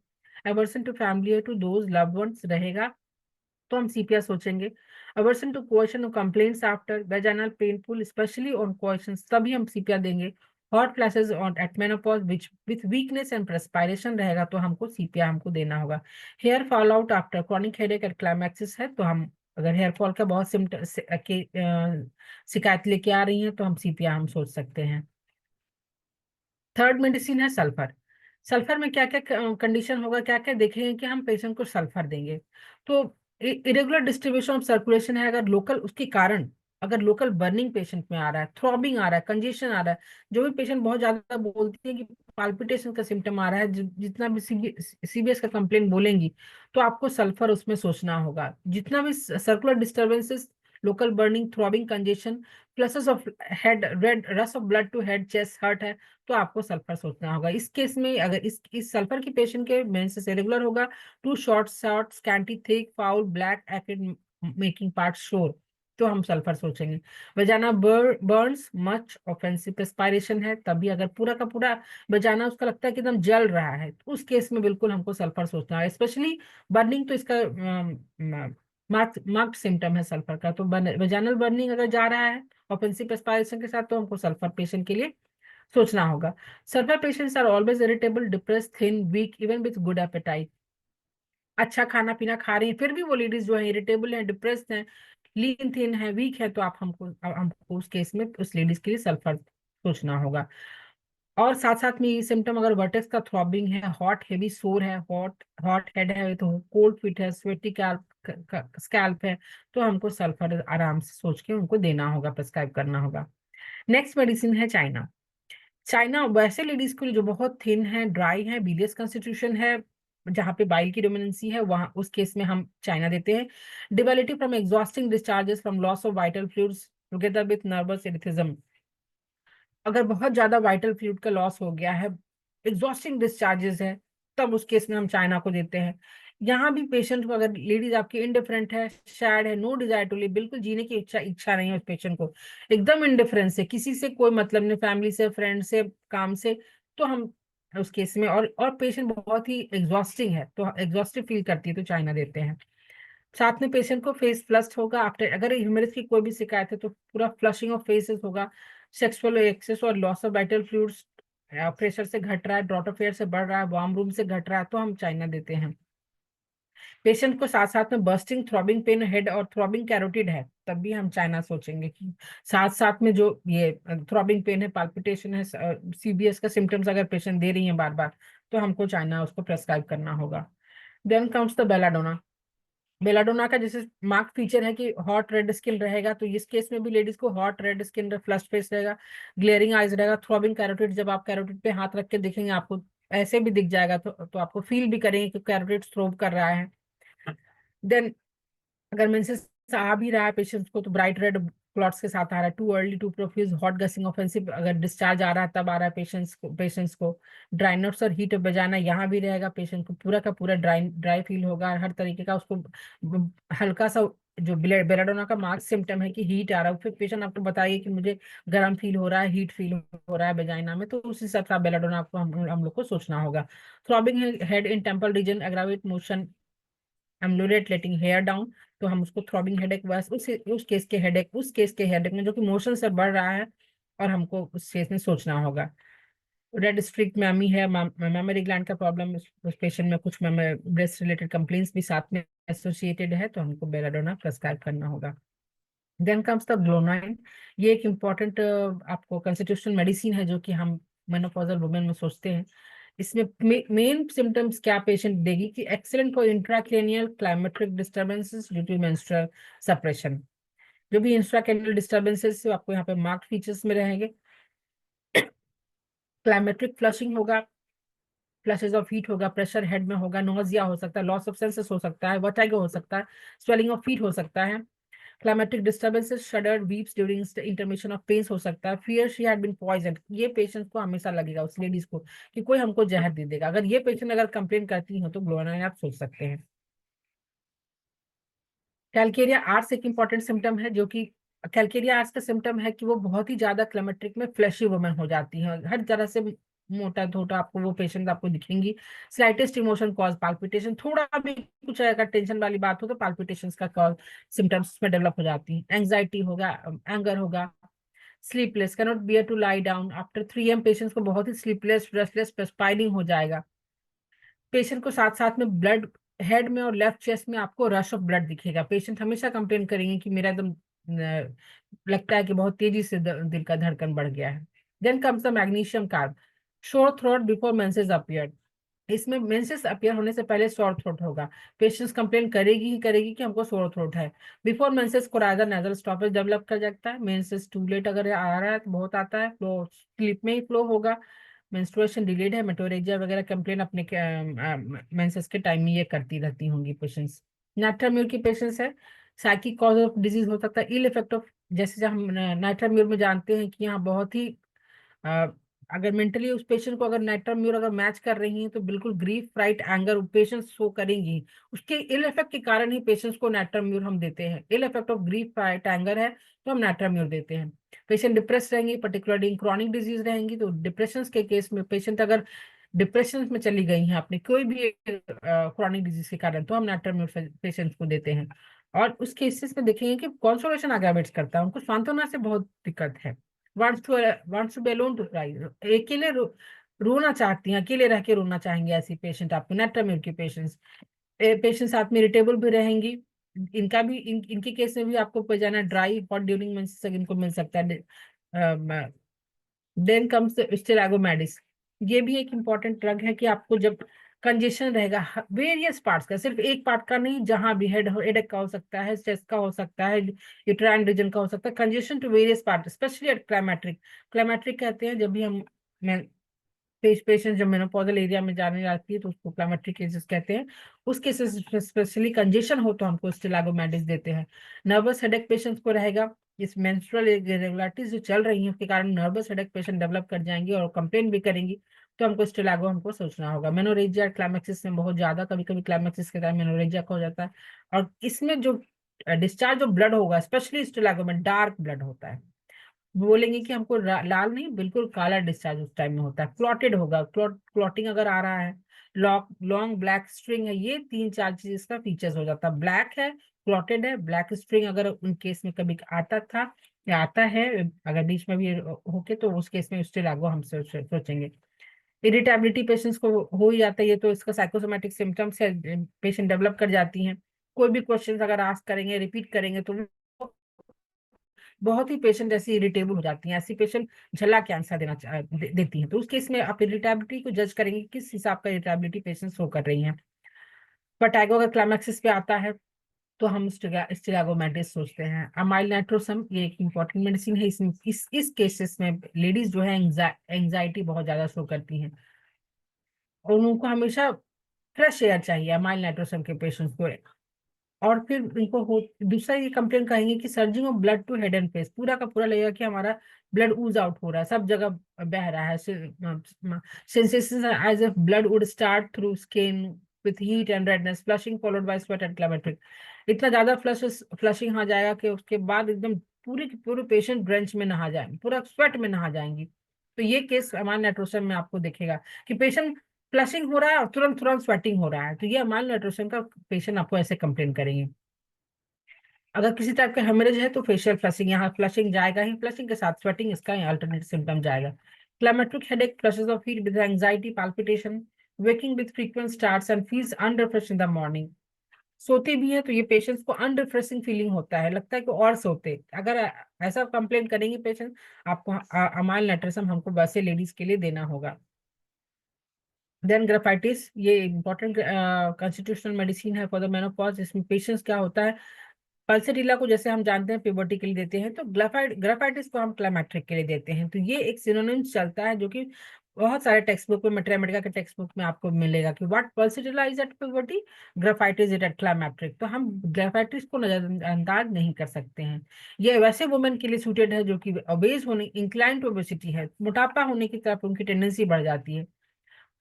एवर्सन टू फैमिली है, टू दोज लव्ड वंस रहेगा, तो हम सीपिया सोचेंगे। Aversion to coition complaints after vaginal painful, especially on coition, तभी हम सीपिया देंगे। Hot flashes on at menopause which with weakness and perspiration रहेगा, तो हमको सीपिया हमको देना होगा। Hair fall out after chronic headache and climaxis है, तो हम अगर हेयर फॉल का बहुत शिकायत लेके आ रही है, तो हम सीपिया हम सोच सकते हैं। थर्ड मेडिसिन है सल्फर। सल्फर में क्या क्या कंडीशन होगा, क्या क्या देखेंगे कि हम पेशेंट को सल्फर देंगे। तो इरेगुलर डिस्ट्रीब्यूशन ऑफ सर्कुलेशन है, अगर लोकल उसके कारण, अगर लोकल बर्निंग पेशेंट में आ रहा है, थ्रॉबिंग आ रहा है, कंजेशन आ रहा है, जो भी पेशेंट बहुत ज्यादा बोलती है कि पाल्पिटेशन का सिम्टम आ रहा है, जितना भी सीबीएस का कंप्लेंट बोलेंगी, तो आपको सल्फर उसमें सोचना होगा। जितना भी circular disturbances, local burning, throbbing, congestion, flushes of head, red rush of blood to head, chest hurt है, तो आपको सल्फर सोचना होगा। इस केस में अगर इस सल्फर की पेशेंट के मेंसेस इरेगुलर होगा, too short short scanty thick foul black acrid making part sore, तो हम सल्फर सोचेंगे। Vagina burns much offensive aspiration है, तभी अगर पूरा का पूरा वजाना उसका लगता है कि एकदम जल रहा है, तो उस केस में बिल्कुल हमको सल्फर सोचना है। स्पेशली बर्निंग तो इसका मार्क्ड सिम्टम है सल्फर का। तो वजानल बर्निंग अगर जा रहा है ऑफेंसिव एस्पायरेशन के साथ, तो हमको सल्फर पेशेंट के लिए सोचना होगा। Sulphur patients are always irritable, depress, thin, weak even with good appetite. अच्छा खाना पीना खा रही है फिर भी वो लेडीज जो है इरिटेबल है, डिप्रेस्ड है, लीन थिन है, वीक है, तो आप हमको उस केस में उस लेडीज के लिए सल्फर सोचना होगा। और साथ साथ में ये सिम्टम अगर वर्टेक्स का थ्रॉबिंग है, हॉट हेवी सोर है, हॉट हॉट हेड है, तो कोल्ड फीट है, स्वेटी स्कैल्प है, तो हमको सल्फर आराम से सोच के उनको देना होगा, प्रिस्क्राइब करना होगा। नेक्स्ट मेडिसिन है चाइना। चाइना वैसे लेडीज के लिए जो बहुत थिन है, ड्राई है, बिलियस कंस्टिट्यूशन है, जहाँ पे बाइल की डोमिनेंसी है, वहां उस केस में हम चाइना देते हैं। Debility from exhausting discharges from loss of vital fluids together with nervous erethism, अगर बहुत ज्यादा वाइटल फ्लूइड का लॉस हो गया है, एग्जॉस्टिंग डिस्चार्जेस है, तब उस केस में हम चाइना को देते हैं। यहाँ भी पेशेंट को, अगर लेडीज आपकी इंडिफरेंट है, सैड है, नो डिजायर टू लिव, बिल्कुल जीने की इच्छा इच्छा नहीं है उस पेशेंट को, एकदम इंडिफरेंस है, किसी से कोई मतलब नहीं, फैमिली से, फ्रेंड से, काम से, तो हम उस केस में, और पेशेंट बहुत ही एग्जॉस्टिंग है, तो एग्जॉस्टिव फील करती है, तो चाइना देते हैं। साथ में पेशेंट को फेस फ्लश्ड होगा आफ्टर, अगर ह्यूमरस की कोई भी शिकायत है तो पूरा फ्लशिंग ऑफ फेसेस होगा, सेक्सुअल एक्सेस और loss of vital fluids, pressure से घट रहा है, ड्रॉट ऑफ एयर से बढ़ रहा है, वार्म रूम से घट रहा है, तो हम चाइना देते हैं। पेशेंट को साथ साथ में बर्स्टिंग थ्रॉबिंग पेन हेड और थ्रॉबिंग कैरोटिड है, तब भी हम चाइना सोचेंगे कि साथ साथ में जो ये थ्रॉबिंग पेन है, पाल्पिटेशन है, सीबीएस का सिम्टम्स अगर पेशेंट दे रही है बार बार, तो हमको चाइना उसको प्रेस्क्राइब करना होगा। Then comes the belladonna. Belladonna का जैसे मार्क फीचर है कि हॉट रेड स्किन रहेगा, तो इस केस में भी लेडीज को hot red skin, flush face रहेगा, ग्लेयरिंग आइज रहेगा, थ्रॉबिंग कैरोटिड, जब आप कैरोटिड पे हाथ रख के देखेंगे आपको ऐसे भी दिख जाएगा, तो आपको फील भी करेंगे कि कैरोटिड थ्रोब कर रहा है। देन अगर मेंसेस आ भी रहा है पेशेंट्स को, तो ब्राइट रेड क्लॉट्स के साथ आ रहा है, too early too profuse, hot gushing offensive, अगर डिस्चार्ज आ रहा है तब आ रहा है पेशेंट्स को ड्राइनेस और हीट बजाना यहाँ भी रहेगा, पेशेंट को पूरा का पूरा ड्राई ड्राई फील होगा, हर तरीके का उसको हल्का सा, जो बेलाडोना का मार्क सिम्टम है कि हीट आ रहा है, फिर पेशेंट आपको बताइए कि मुझे गर्म फील हो रहा है, हीट फील हो रहा है वेजाइना में, तो उस हिसाब से बेलाडोना आपको हम लोग को सोचना होगा। Throbbing head in temple region, aggravate motion, ameliorate letting hair down, तो हम उसको थ्रॉबिंग हेडेक, बस उस केस के हेडेक में जो कि मोशन से बढ़ रहा है, और हमको उस केस में सोचना होगा। रेड स्ट्रिक्ट मैमी है, मेमोरी ग्लैंड का प्रॉब्लम, उस पेशेंट में कुछ ब्रेस्ट रिलेटेड कंप्लेंट्स भी साथ में एसोसिएटेड है, तो हमको बेलाडोना प्रेस्क्राइब करना होगा। Then comes the glonoine. ये एक इम्पॉर्टेंट आपको कंस्टिट्यूशनल मेडिसिन है, जो कि हम मेनोपॉजल वुमेन में सोचते हैं। इसमें मेन सिम्टम्स क्या पेशेंट देगी कि excellent for intracranial climacteric disturbances due to menstrual suppression, जो भी इंट्राक्रेनियल डिस्टर्बेंसेस आपको यहाँ पे मार्क्ड फीचर्स में रहेंगे। क्लाइमेट्रिक फ्लशिंग होगा, फ्लैशेस ऑफ हीट होगा, प्रेशर हेड में होगा, नोजिया हो सकता है, लॉस ऑफ सेंसेस हो सकता है, वर्टिगो हो सकता है, स्वेलिंग ऑफ फीट हो सकता है, climacteric disturbances, shudder, weeps during intermission of pains हो सकता है, fear she had been poison, ये पेशेंट को हमेशा लगेगा उस लेडीज को कि कोई हमको जहर दे देगा, अगर ये पेशेंट अगर कंप्लेन करती हो तो ग्लोनाइन आप सोच सकते हैं। कैलकेरिया आर्ट्स एक इंपॉर्टेंट सिम्टम है, जो कि कैलकेरिया आर्ट्स का सिम्टम है कि वो बहुत ही ज्यादा क्लेमेट्रिक में फ्लैशी वुमेन हो जाती है, हर तरह से मोटा धोटा आपको वो पेशेंट आपको दिखेंगी। स्लाइटेस्ट इमोशन कॉज पाल्पिटेशन, थोड़ा भी कुछ अगर टेंशन वाली बात हो तो पाल्पिटेशन का कॉज सिम्टम्स में डेवलप हो जाती है। एंग्जाइटी होगा, एंगर होगा, sleepless, cannot bear to lie down, after 3 AM patients को बहुत ही स्लीपलेस, रेस्टलेस, परस्पायरिंग हो जाएगा। पेशेंट को साथ साथ में ब्लड हेड में और लेफ्ट चेस्ट में आपको रश ऑफ ब्लड दिखेगा, पेशेंट हमेशा कंप्लेन करेंगे कि मेरा एकदम लगता है कि बहुत तेजी से दिल का धड़कन बढ़ गया है। Then comes the magnesium carb. Sore throat before menses appear. इसमें मेंसेस अपीयर होने से पहले शोर थ्रोट होगा। पेशेंट्स कंप्लेन करेगी ही करेगी कि हमको शोर थ्रोट है। Before menses coryzal nasal stoppage develop कर जाता है। मेंसेस टू लेट अगर आ रहा है तो बहुत आता है, फ्लो स्लीप में ही फ्लो होगा। मेंस्ट्रुएशन डिलेड है, मेटोरेजिया वगैरह कंप्लेन अपने मेंसेस के टाइम में ये करती रहती होंगी पेशेंट्स। नाइट्राम्यूर की पेशेंट्स है, साइकिक कॉज ऑफ डिजीज हो सकता है, इल इफेक्ट ऑफ, जैसे जब हम नाइट्राम्यूर में जानते हैं कि यहाँ बहुत ही अ, अगर मेंटली उस पेशेंट को अगर नाइट्राम्यूर अगर मैच कर रही है तो बिल्कुल grief fright anger patients show करेंगी। उसके इल इफेक्ट के कारण ही पेशेंट्स को नाइट्राम्यूर हम देते हैं। Ill effect of grief fright anger है तो हम नाइट्राम्यूर देते हैं। पेशेंट डिप्रेस रहेंगी, पर्टिकुलरली क्रॉनिक डिजीज रहेंगी, तो डिप्रेशन के केस में पेशेंट अगर डिप्रेशन में चली गई हैं अपनी कोई भी क्रॉनिक डिजीज के कारण, तो हम नाइट्राम्यूर पेशेंट्स को देते हैं। और उस केसेस में देखेंगे कि कॉन्सोलेशन अग्रावेट्स करता है, उनको सांत्वना से बहुत दिक्कत है। Wants to be alone to cry, अकेले रोना चाहती हैं, अकेले रह के रोना चाहेंगे, ऐसी पेशेंट आपको नाइट्राम्यूर की पेशेंट्स। पेशेंट साथ में इरिटेबल भी रहेंगी। इनका भी इनके केस में भी आपको पजाना ड्राई हॉट ड्यूरिंग मेंसेस इनको मिल सकता है। देन कम्स स्टेरागोमेडिस। ये भी एक इम्पॉर्टेंट ड्रग है कि आपको जब कंजेशन रहेगा वेरियस पार्ट्स का, सिर्फ एक पार्ट का नहीं, जहां भी हेडेक का हो सकता है, चेस्ट का हो सकता है, यूट्राइन रीजन का हो सकता है, congestion to various part, specially at climacteric. Climacteric कहते हैं जब भी हम पेशेंट जब मेनोपॉजल एरिया में जाने जाती है तो उसको क्लाइमेट्रिक केसेस कहते हैं। उस केसेस स्पेशली कंजेशन हो तो हमको स्टेलागोमेडिस देते हैं। नर्वस हेडेक पेशेंट्स को रहेगा, इस मेंस्ट्रुअल इरेगुलरिटीज जो चल रही हैं उसके कारण नर्वस हेडेक पेशेंट डेवलप कर जाएंगे और कंप्लेन भी करेंगी, तो हमको स्टेलागो हमको सोचना होगा। मेनोरेजिया क्लाइमेक्सिस में बहुत ज्यादा, कभी कभी क्लाइमेक्सिस के टाइम मेनोरेजिया का हो जाता है, और इसमें जो डिस्चार्ज ऑफ ब्लड होगा स्पेशली स्टेलागो में डार्क ब्लड होता है। बोलेंगे कि हमको लाल नहीं, बिल्कुल काला डिस्चार्ज उस टाइम में होता है, क्लॉटेड होगा, क्लॉटिंग अगर आ रहा है, लॉन्ग ब्लैक स्ट्रिंग है, ये तीन चार चीज इसका फीचर्स हो जाता है। ब्लैक है, क्लॉटेड है, ब्लैक स्ट्रिंग अगर उन केस में कभी आता था या आता है, अगर बीच में भी होके, तो उस केस में स्टिल आगो हम सोचेंगे। इरिटेबिलिटी पेशेंट्स को हो ही जाता है, ये तो इसका साइकोसोमेटिक सिम्टम्स है, पेशेंट डेवलप कर जाती हैं। कोई भी क्वेश्चन अगर आस्क करेंगे, रिपीट करेंगे, तो बहुत ही पेशेंट ऐसी इरिटेबल हो जाती हैं, ऐसी पेशेंट झल्ला के आंसर देती हैं, तो उस केस में आप इरिटेबिलिटी को जज करेंगे किस हिसाब का इरिटेबिलिटी पेशेंट शो कर रही हैं। पटागो अगर क्लाइमैक्सिस पे आता है तो हम स्टिरागोमेटिस सोचते हैं। अमाइल नाइट्रोसम ये एक इंपॉर्टेंट मेडिसिन है, इस केसेस में लेडीज जो है एंजाइटी बहुत ज्यादा शो करती हैं, और उनको हमेशा फ्रेश एयर चाहिए अमाइल नाइट्रोसम के पेशेंट्स को। और फिर इनको हो दूसरा ये कंप्लेन कहेंगे कि surging of blood to head and face, पूरा का पूरा लगेगा कि हमारा ब्लड ऊज आउट हो रहा है, सब जगह बह रहा है। Sensation as if blood would start through skin with heat and redness, flushing followed by sweat and क्लैमेटरी। इतना ज्यादा फ्लशिंग आ जाएगा कि उसके बाद एकदम पूरी की पूरी पेशेंट ड्रेंच में नहा जाए, पूरा स्वेट में नहा जाएंगी। तो ये केस हमारे नाइट्रोजन में आपको दिखेगा कि पेशेंट फ्लशिंग हो रहा है और तुरंत तुरंत स्वेटिंग हो रहा है, तो ये माइल्ड नाइट्रोजन का पेशेंट आपको ऐसे कंप्लेन करेंगे। अगर किसी टाइप का हेमरेज है तो फेशियल फ्लशिंग, यहाँ फ्लशिंग जाएगा ही, फ्लशिंग के साथ स्वेटिंग इसका अल्टरनेट सिम्टम जाएगा। Climacteric headache, flushes of heat with anxiety, palpitation, waking with frequent starts and feels unrefreshed in the morning. सोते भी है तो ये पेशेंट्स को अनरिफ्रेशिंग फीलिंग होता है, लगता है कि और सोते। अगर ऐसा कंप्लेन करेंगे पेशेंट, आपको अमाइल नाइट्रोसम हमको वैसे लेडीज के लिए देना होगा। देन ग्राफाइटिस, ये इंपॉर्टेंट कॉन्स्टिट्यूशनल मेडिसिन है फॉर द मेनोपॉज। इसमें पेशेंट्स क्या होता है, पल्सेटिला को जैसे हम जानते हैं प्यूबर्टी के लिए देते हैं, तो ग्राफाइटिस को हम क्लाइमेट्रिक के लिए देते हैं। तो ये एक सिनोनिम्स चलता है जो कि बहुत सारे टेक्स्ट बुक में, मैथमेटिका के टेक्स्ट बुक में आपको मिलेगा कि what pulsatilla is at puberty, graphites is at climacteric. तो हम ग्राफाइटिस को नजरअंदाज नहीं कर सकते हैं। ये वैसे वुमेन के लिए सूटेड है जो कि ओबेज होने, इंक्लाइन टू ओबेसिटी है, मोटापा होने की तरफ उनकी टेंडेंसी बढ़ जाती है,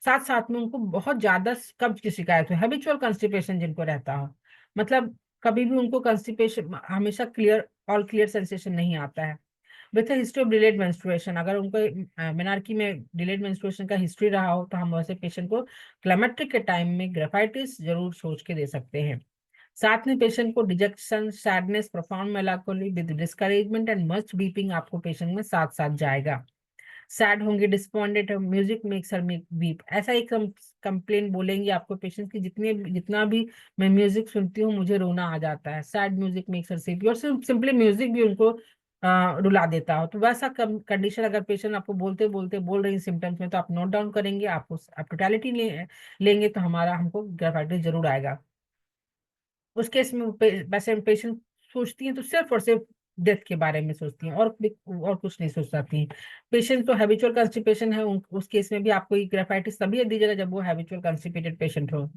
साथ साथ में उनको बहुत ज्यादा कब्ज की शिकायत हो, हैबिचुअल कंस्टिपेशन जिनको रहता हो, मतलब कभी भी उनको कंस्टिपेशन हमेशा क्लियर, ऑल क्लियर सेंसेशन नहीं आता है। With history of delayed menstruation, अगर उनको मेनार्की में डिलेड मेंस्ट्रुएशन का हिस्ट्री रहा हो तो हम वैसे पेशेंट को क्लाइमेट्रिक के टाइम में ग्राफाइटिस जरूर सोच के दे सकते हैं। साथ में पेशेंट को dejection, sadness, profound melancholy with discouragement and must weeping आपको पेशेंट में साथ साथ जाएगा। सैड होंगे, disappointed, music makes her make weep, ऐसा एक कंप्लेन बोलेंगे आपको पेशेंट की, जितना भी मैं म्यूजिक सुनती हूँ मुझे रोना आ जाता है, सैड म्यूजिक मेक्स हर वीप। और सिंपली म्यूजिक भी उनको रुला देता हो। तो वैसा कंडीशन अगर पेशेंट आपको बोलते बोलते बोल रही सिम्टम्स में, तो आप नोट डाउन करेंगे, आप टोटलिटी लेंगे, तो हमको ग्रेफाइटिस जरूर आएगा। उस केस में वैसे पेशेंट सोचती हैं तो सिर्फ और सिर्फ डेथ के बारे में सोचती हैं, और कुछ नहीं सोच पाती हैं। पेशेंट तो हैबिचुअल कंस्टिपेशन है, उस केस में भी आपको ग्रेफाइटिस तभी दी जाएगा जब वो हैबिचुअल कंस्टिपेटेड पेशेंट हो।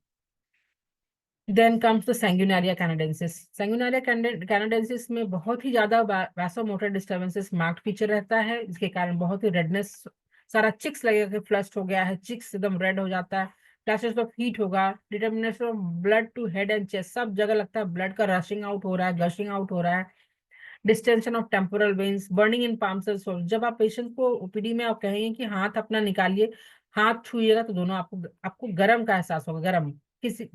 Then comes the Sanguinaria canadensis. Sanguinaria canadensis में बहुत ही ज्यादा वैसोमोटर डिस्टर्बेंसेस मार्क्ड फीचर रहता है, जिसके कारण बहुत ही रेडनेस, सारा चिक्स लगेगा कि फ्लश्ड हो गया है, चिक्स एकदम रेड हो जाता है, फ्लैशेस ऑफ हीट होगा, determination of blood to head and chest, सब जगह लगता है ब्लड का रशिंग आउट हो रहा है, गशिंग आउट हो रहा है, distension of temporal veins, burning in palms and soles. जब आप पेशेंट को ओपीडी में आप कहेंगे कि हाथ अपना निकालिए, हाथ छूइएगा, तो दोनों आपको आपको गर्म का एहसास होगा, गर्म। किसी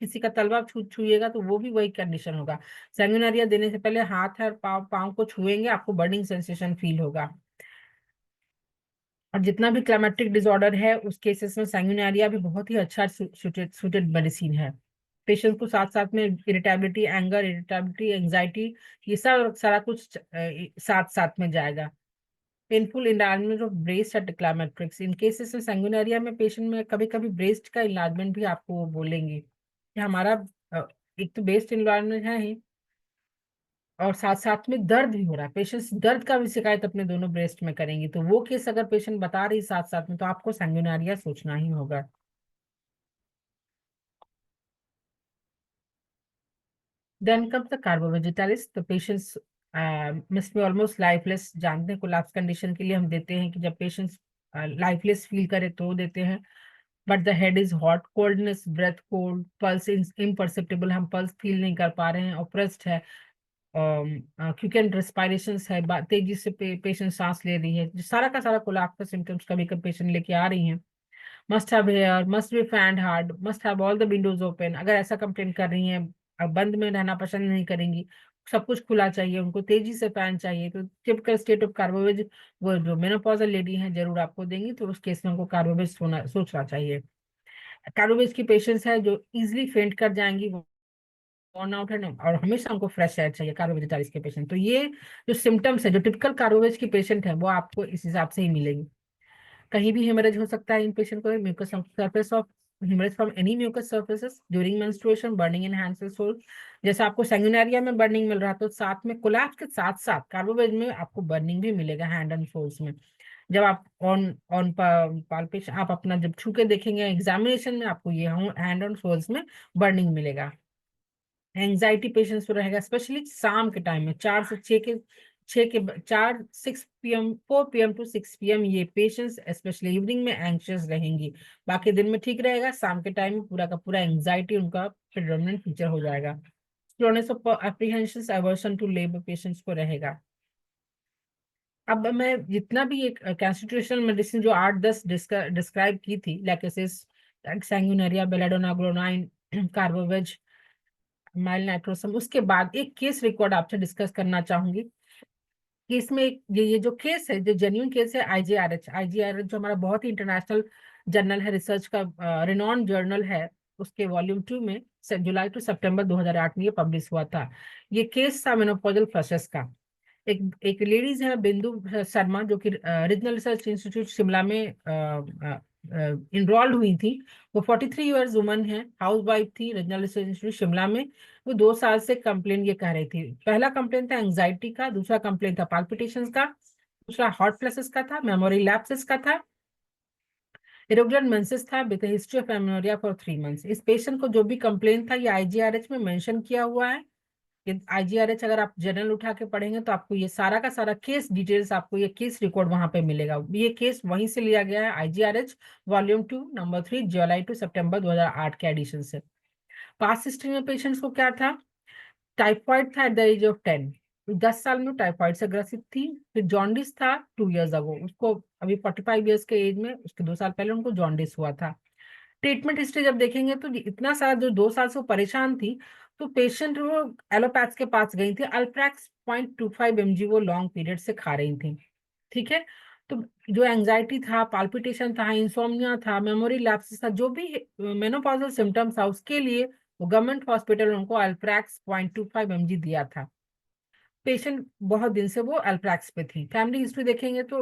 किसी का तलवा छूइएगा तो वो भी वही कंडीशन होगा। सैंग्यूनारिया देने से पहले हाथ और पाँव पाँव को छुएंगे, आपको बर्निंग सेंसेशन फील होगा। और जितना भी क्लाइमेटिक डिसऑर्डर है उस केसेस में सैंग्यूनारिया भी बहुत ही अच्छा सूटेड मेडिसिन है। पेशेंट को साथ साथ में इरिटेबिलिटी, एंगर, इरिटेबिलिटी, एंजाइटी, ये सब सारा कुछ साथ साथ में जाएगा। Painful enlargement of breast at climacterics. इन केसेस में सैंग्यूनारिया में पेशेंट में कभी कभी ब्रेस्ट का इन्लार्जमेंट भी आपको वो बोलेंगे कि हमारा एक तो ब्रेस्ट इन्लार्जमेंट है ही, और साथ साथ में दर्द भी हो रहा है, पेशेंट्स दर्द का भी शिकायत अपने दोनों ब्रेस्ट में करेंगी, तो वो केस अगर पेशेंट बता रही साथ साथ में, तो आपको सैंग्यूनारिया सोचना ही होगा। Then comes the Carbo vegetabilis. तो पेशेंट्स मिस में ऑलमोस्ट लाइफलेस, जानते हैं कोलैप्स कंडीशन के लिए हम देते हैं कि जब पेशेंट्स लाइफलेस फील करे तो देते हैं। But the head is hot, coldness, breath cold, pulse imperceptible, हम पल्स फील नहीं कर पा रहे हैं, ऑप्रेस्ड है, क्विक रेस्पिरेशन है, तेजी से पेशेंट सांस ले रही है, जो सारा का सारा कोलैप्स का सिम्टम्स कभी कभी पेशेंट लेके आ रही हैं। Must have air, must be fanned hard, must have all the windows open. अगर ऐसा कंप्लेन कर रही हैं, अब बंद में रहना पसंद नहीं करेंगी, सब कुछ खुला चाहिए उनको, तेजी से फैन चाहिए, तो टिपिकल स्टेट ऑफ कार्बोवेज वो जो मेनोपॉजल लेडी हैं जरूर आपको देंगी, तो उस केस में उनको कार्बोवेज सोचना चाहिए। कार्बोवेज की पेशेंट्स है जो इजिली फेंट कर जाएंगी, वर्न आउट है ना, और हमेशा उनको फ्रेश एयर चाहिए कार्बोवेजिटालिस के पेशेंट। तो ये जो सिम्टम्स है, जो टिपिकल कार्बोवेज की पेशेंट है, वो आपको इस हिसाब से ही मिलेगी। कहीं भी हेमरेज हो सकता है इन पेशेंट को, mucous surface of haemorrhage from any mucous surfaces during menstruation, burning in hands and sole. जैसे आपको सैंग्यूनारिया में बर्निंग मिल रहा है, तो साथ में कोलैप्स के साथ साथ कार्बोवेज में आपको बर्निंग भी मिलेगा हैंड एंड सोल्स में। जब आप ऑन ऑन पाल्पेशन आप अपना जब छू के देखेंगे एग्जामिनेशन में, आपको ये हैंड एंड सोल्स में बर्निंग मिलेगा। एंजाइटी पेशेंट्स को रहेगा, स्पेशली शाम के टाइम में 4 4 PM टू 6 PM, ये पेशेंट्स स्पेशली इवनिंग में एंग्शियस रहेंगी। बाकी दिन में ठीक रहेगा, शाम के टाइम में पूरा का पूरा एंजाइटी उनका प्रेडोमिनेंट फीचर हो जाएगा। Slowness of apprehension, aversion to labour patients को रहेगा। अब मैं जितना भी एक कॉन्स्टिट्यूशनल मेडिसिन जो 8-10 डिस्क्राइब की थी, Lachesis, Sanguinaria, Belladonna, Glonoine, Carbo veg, Amyl nitrosum, उसके बाद एक केस रिकॉर्ड आपसे डिस्कस करना चाहूंगी कि इसमें ये जो केस है, जो जेन्युइन केस है, आईजीआरएच जो हमारा बहुत ही इंटरनेशनल जर्नल है, रिसर्च का रिनॉन जर्नल है, उसके वॉल्यूम 2 में जुलाई टू सितंबर 2008 में ये पब्लिश हुआ था। ये केस था मेनोपॉजल फ्लशेस का। एक लेडीज है बिंदु शर्मा, जो कि रीजनल रिसर्च इंस्टीट्यूट शिमला में इनरोल्ड हुई थी। वो 43 ईयर्स वुमन है, हाउस वाइफ थी, रीजनल रिसर्च इंस्टीट्यूट शिमला में। वो 2 साल से कंप्लेन ये कह रही थी। पहला कंप्लेन था एंजाइटी का, दूसरा कंप्लेन था पाल्पिटेशंस का, दूसरा हॉट फ्लैशेस का था, मेमोरी लैप्सेस का था, इरेगुलर मेंसेस था with history of amenorrhoea for 3 months. इस पेशेंट को जो भी कंप्लेन था ये आईजीआरएच में मेंशन किया हुआ है। आईजीआरएच अगर आप जर्नल उठा के पढ़ेंगे तो आपको ये सारा का सारा केस डिटेल्स, आपको ये केस रिकॉर्ड वहां पे मिलेगा। ये केस वहीं से लिया गया है, आईजीआरएच वॉल्यूम 2 नंबर 3, जुलाई टू सितंबर 2008 के एडिशन से। पास्ट हिस्ट्री में पेशेंट्स को क्या था? टाइफाइड था एट द एज ऑफ 10, 10 साल में टाइफाइड से ग्रसित थी। फिर जॉन्डिस था 2 years अगो, उसको अभी 45 ईयर्स के एज में, उसके 2 साल पहले उनको जॉन्डिस हुआ था। ट्रीटमेंट हिस्ट्री जब देखेंगे तो इतना सारा, जो 2 साल से वो परेशान थी, तो पेशेंट वो एलोपैथ के पास गई थी, अल्प्रैक्स 0.25 mg वो लॉन्ग पीरियड से खा रही थी। ठीक है, तो जो एंजाइटी था, पाल्पिटेशन था, इंसोम्निया था, मेमोरी लैप्स था, जो भी मेनोपॉजल सिम्टम्स था, उसके लिए वो गवर्नमेंट हॉस्पिटल उनको अल्प्रैक्स 0.25 mg दिया था। पेशेंट बहुत दिन से वो अल्प्रेक्स पे थी। फैमिली हिस्ट्री देखेंगे तो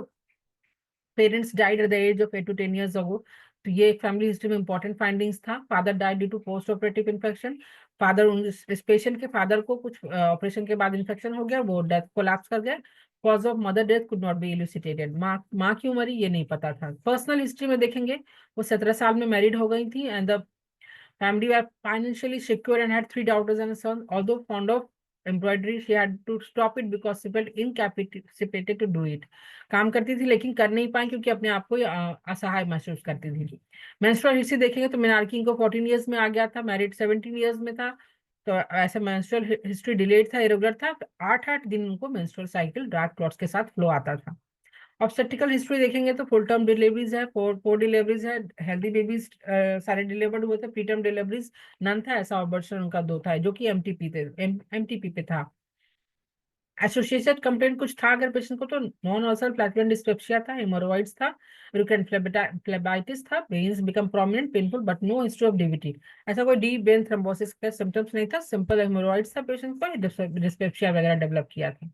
parents died at the age of 8 to 10 years ago. तो ये एक फैमिली हिस्ट्री में इंपॉर्टेंट फाइंडिंग्स था। Father died due to post operative infection. Father, इस पेशेंट के फादर को कुछ ऑपरेशन के बाद इन्फेक्शन हो गया, वो डेथ कोलैप्स कर गए। Cause of mother death could not be elucidated. माँ क्यों मरी ये नहीं पता था। पर्सनल हिस्ट्री में देखेंगे, वो 17 साल में मैरिड हो गई थी and the family were financially secure and had 3 daughters and a son. Although fond of embroidery, she had to stop it because she felt incapacitated to do it. काम करती थी लेकिन कर नहीं पाई क्योंकि अपने आप को असहाय महसूस करती थी। मेंस्ट्रुअल हिस्ट्री देखेंगे तो मीनार्की को 14 ईयर्स में आ गया था, मैरिड 17 ईयर्स में था। तो ऐसा मेंस्ट्रुअल हिस्ट्री डिलेड था, इरेगुलर था। 8-8 दिन उनको मेंस्ट्रुअल साइकिल डार्क क्लॉट्स के साथ फ्लो आता था। ऑब्स्टेट्रिकल हिस्ट्री देखेंगे तो फुल टर्म डिलीवरीज है, फोर डिलीवरीज है, हेल्दी बेबीज सारे डिलीवर्ड हुए थे। प्री टर्म डिलीवरीज नन था, ऐसा अबॉर्शन उनका 2 था जो कि एमटीपी पे था। एसोसिएटेड कंप्लेंट कुछ था अगर पेशेंट को तो नॉन अल्सर फ्लैटुलेंट डिस्पेप्सिया था, हेमोरॉइड्स था, रिकरेंट फ्लेबाइटिस था, veins become prominent painful but no history of DVT. ऐसा कोई डीप वेन थ्रोम्बोसिस का सिम्टम्स नहीं था, सिंपल हेमोरॉइड्स था, पेशेंट को डिस्पेप्सिया वगैरह डेवलप किया था।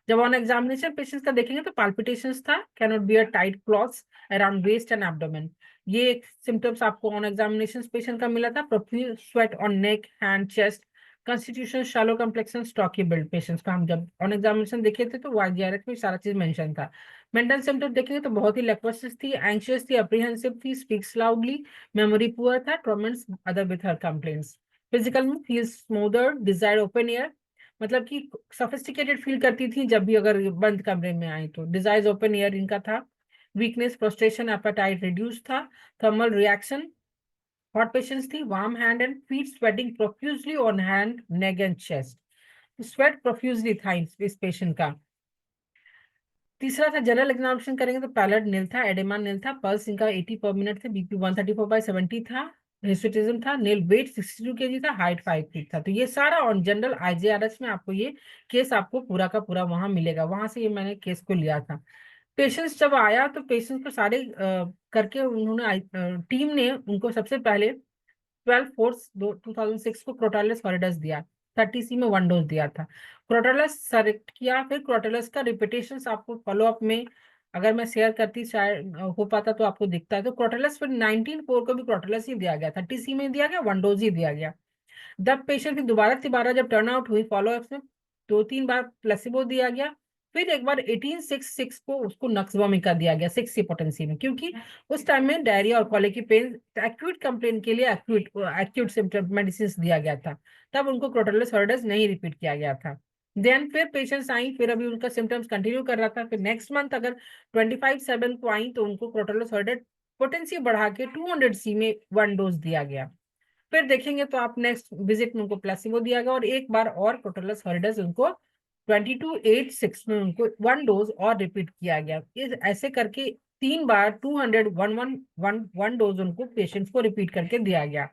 जब ऑन एग्जामिनेशन पेशेंट्स का देखेंगे तो पाल्पिटेशंस था, cannot bear tight clothes around waist and abdomen. ये एक सिम्टम्स आपको ऑन एग्जामिनेशन पेशेंट का मिला था। Profuse sweat on neck, hand, chest, constitution, shallow complexion, stocky build. Patients का हम जब ऑन एग्जामिनेशन देखे थे तो वाईजीआरएस में सारा चीज मेंशन था। मेंटल सिम्टम्स देखेंगे तो बहुत ही लेप्रोसिस थी, एंशियस थी, अप्रीहेंसिव थी, स्पीक्स लाउडली, मेमोरी पुअर था, torments other with her complaints. Physical में feel smoother, desire open air, मतलब कि सोफिस्टिकेटेड फील करती थी जब भी अगर बंद कमरे में आई तो। डिजाइज ओपन एयर इनका था। वीकनेस, प्रोस्ट्रेशन, एपेटाइट रिड्यूस था। थर्मल रिएक्शन, हॉट पेशेंट्स थी, warm hand and feet, sweating profusely on hand, neck and chest. Sweat profusely था इस पेशेंट का। तीसरा था जनरल एग्जामिनेशन करेंगे तो पैलेट नील था, एडेमा नील था, पल्स इनका 80 पर मिनट थे, बीपी 134/70 था, हिस्टोटिज्म था, नील, वेट 62 kg था, हाइट 5 फीट था। तो ये सारा ऑन जनरल आईजीआरएस में आपको ये केस आपको पूरा का पूरा वहां मिलेगा, वहां से ये मैंने केस को लिया था। पेशेंट्स जब आया तो पेशेंट्स को सारे करके उन्होंने टीम ने उनको सबसे पहले 12/4/2006 को क्रोटालिस हॉरिडेस दिया, 30 सी में 1 डोज दिया था। क्रोटालिस सेलेक्ट किया, फिर क्रोटालिस का रिपीटेशन आपको फॉलोअप में अगर मैं शेयर करती शायद हो पाता तो आपको दिखता है। तो क्रोटालिस फिर 19/4 को भी क्रोटालिस ही दिया गया, 30 सी में दिया गया, 1 डोज ही दिया गया। जब पेशेंट की दोबारा तिबारा जब टर्न आउट हुई फॉलोअप में, 2-3 बार प्लेसिबो दिया गया, फिर एक बार 18/6/6 को उसको नक्सवामिका दिया गया 6 पोटेंसी में, क्योंकि उस टाइम में डायरिया और कॉलिक पेन एक्यूट कंप्लेन के लिए एक्यूट एक्यूट सिम्टम मेडिसिन दिया गया था। तब उनको क्रोटालिस हॉरिडेस नहीं रिपीट किया गया था। देन फिर पेशेंट्स आई, फिर अभी उनका सिम्टम्स कंटिन्यू कर रहा था। फिर नेक्स्ट मंथ अगर 25/7 को आई तो उनको क्रोटालिस हॉरिडेस पोटेंसी बढ़ा के 200 सी में 1 डोज दिया गया। फिर देखेंगे तो आप नेक्स्ट विजिट में उनको प्लेसिबो दिया गया और एक बार और क्रोटालिस हॉरिडेस उनको 22/8/6 में उनको 1 डोज और रिपीट किया गया। इस ऐसे करके 3 बार 200 1 डोज उनको पेशेंट्स को रिपीट करके दिया गया।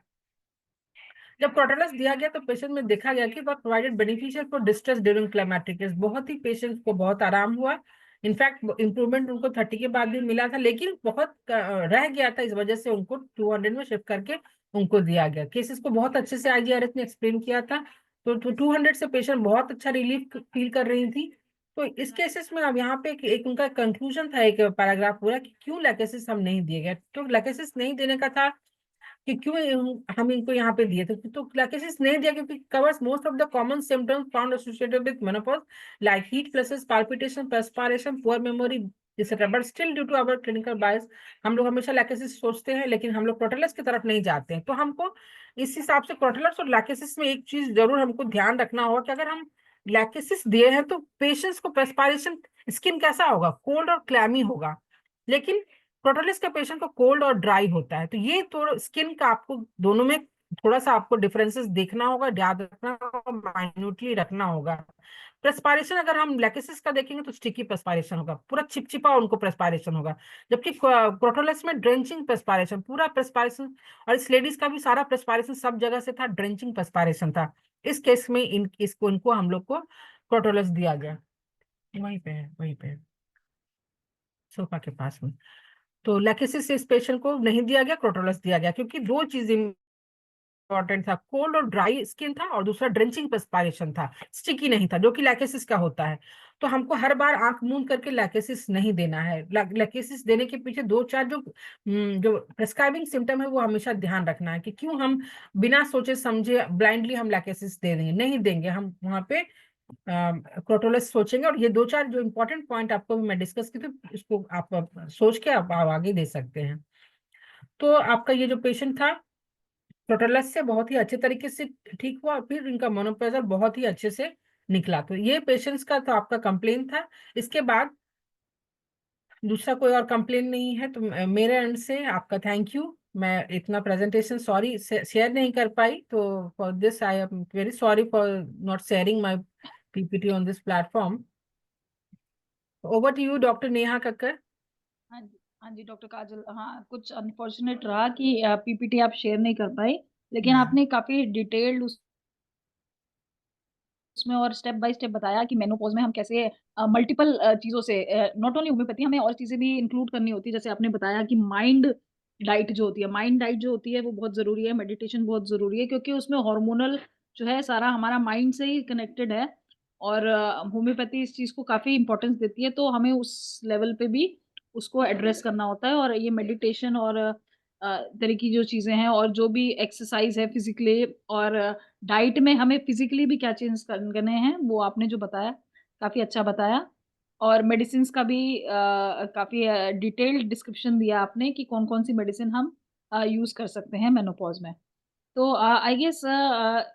जब क्रोटालिस दिया गया तो पेशेंट में देखा गया कि वह provided beneficial for distress during climatic, बहुत ही पेशेंट्स को बहुत आराम हुआ। इनफैक्ट इंप्रूवमेंट उनको 30 के बाद भी मिला था, लेकिन बहुत रह गया था, इस वजह से उनको 200 में शिफ्ट करके उनको दिया गया। केसेस को बहुत अच्छे से आईजीआरएस ने एक्सप्लेन किया था। तो 200 से पेशेंट बहुत अच्छा रिलीफ फील कर रही थी। तो इस केसेस में अब यहाँ पे एक उनका कंक्लूजन था, एक पैराग्राफ पूरा कि क्यों लैकेसिस हम नहीं दिए गए। तो लैकेसिस नहीं देने का था कि क्यों हम इनको यहाँ पे दिए थे। तो ग्लाइकोसिस नहीं दिया क्योंकि covers most of the common symptoms found associated with menopause like hot flashes, palpitation, perspiration, poor memory etcetera. But still due to our clinical bias हम लोग हमेशा लैकेसिस सोचते हैं, लेकिन हम लोग क्रोटालिस की तरफ नहीं जाते हैं। तो हमको इस हिसाब से क्रोटालिस और लैकेसिस में एक चीज जरूर हमको ध्यान रखना होगा कि अगर हम लैकेसिस दिए हैं तो पेशेंट्स को perspiration, स्किन कैसा होगा, कोल्ड और क्लैमी होगा। लेकिन क्रोटालिस का पेशेंट को कोल्ड और ड्राई होता है। तो ये तो स्किन का आपको दोनों में थोड़ा सा आपको डिफरेंसेस देखना होगा, याद रखना होगा, माइन्यूटली रखना होगा। प्रेस्पायरेशन अगर हम लैकेसिस का देखेंगे तो स्टिकी प्रेस्पायरेशन होगा, पूरा चिपचिपा उनको प्रेस्पायरेशन होगा, जबकि क्रोटालिस में ड्रेंचिंग प्रेस्पायरेशन, पूरा प्रेस्पायरेशन। और इस लेडीज का भी सारा प्रेस्पायरेशन सब जगह से था, ड्रेंचिंग प्रेस्पायरेशन था। इस केस में इनको हम लोग को क्रोटालिस दिया गया। वहीं पे है, वहीं पे है, सोफा के पास में। तो लैकेसिस इस पेशेंट को नहीं दिया गया, क्रोटालिस दिया गया, क्योंकि दो चीजें इंपॉर्टेंट था, कोल्ड और ड्राई स्किन था, और दूसरा ड्रेंचिंग पर्सपायरेशन था, स्टिकी नहीं था, जो कि लैकेसिस का होता है। तो हमको हर बार आंख मूंद करके लैकेसिस नहीं देना है। लैकेसिस देने के पीछे दो चार जो प्रेस्क्राइबिंग सिम्टम है वो हमेशा ध्यान रखना है कि क्यों हम बिना सोचे समझे ब्लाइंडली हम लैकेसिस दे देंगे, नहीं देंगे। हम वहाँ पे क्रोटोलस सोचेंगे, और ये दो चार जो इंपॉर्टेंट पॉइंट आपको मैं डिस्कस की, तो इसको आप सोच के आप आगे दे सकते हैं। तो आपका ये जो पेशेंट था, क्रोटोलस से बहुत ही अच्छे तरीके से ठीक हुआ, फिर इनका मोनोपेजल बहुत ही अच्छे से निकला। तो ये पेशेंट्स का तो आपका कंप्लेन था। इसके बाद दूसरा कोई और कंप्लेन नहीं है, तो मेरे एंड से आपका थैंक यू। मैं इतना प्रेजेंटेशन सॉरी शेयर नहीं कर पाई, तो for this I am very sorry for not sharing my PPT on this platform. Over to you doctor Neha Kakkar. हाँ जी, हाँ जी डॉक्टर काजल। हाँ, कुछ अनफॉर्चुनेट रहा कि पीपीटी आप शेयर नहीं कर पाई, लेकिन हाँ। आपने काफी डिटेल्ड उसमें और स्टेप बाय स्टेप बताया कि मेनोपॉज में हम कैसे मल्टीपल चीजों से, नॉट ओनली होम्योपैथी, हमें और चीजें भी इंक्लूड करनी होती है। जैसे आपने बताया कि माइंड डाइट जो होती है, माइंड डाइट जो होती है वो बहुत जरूरी है, मेडिटेशन बहुत जरूरी है, क्योंकि उसमें हार्मोनल जो है सारा हमारा माइंड से ही कनेक्टेड है। और होम्योपैथी इस चीज को काफी इंपॉर्टेंस देती है, तो हमें उस लेवल पे भी उसको एड्रेस करना होता है। और ये मेडिटेशन और तरह की जो चीजें हैं और जो भी एक्सरसाइज है फिजिकली और डाइट में हमें फिजिकली भी क्या चेंज करने हैं, वो आपने जो बताया काफी अच्छा बताया। और मेडिसिन का भी काफी डिटेल्ड डिस्क्रिप्शन दिया आपने कि कौन कौन सी मेडिसिन हम यूज कर सकते हैं मेनोपॉज में। तो आई गेस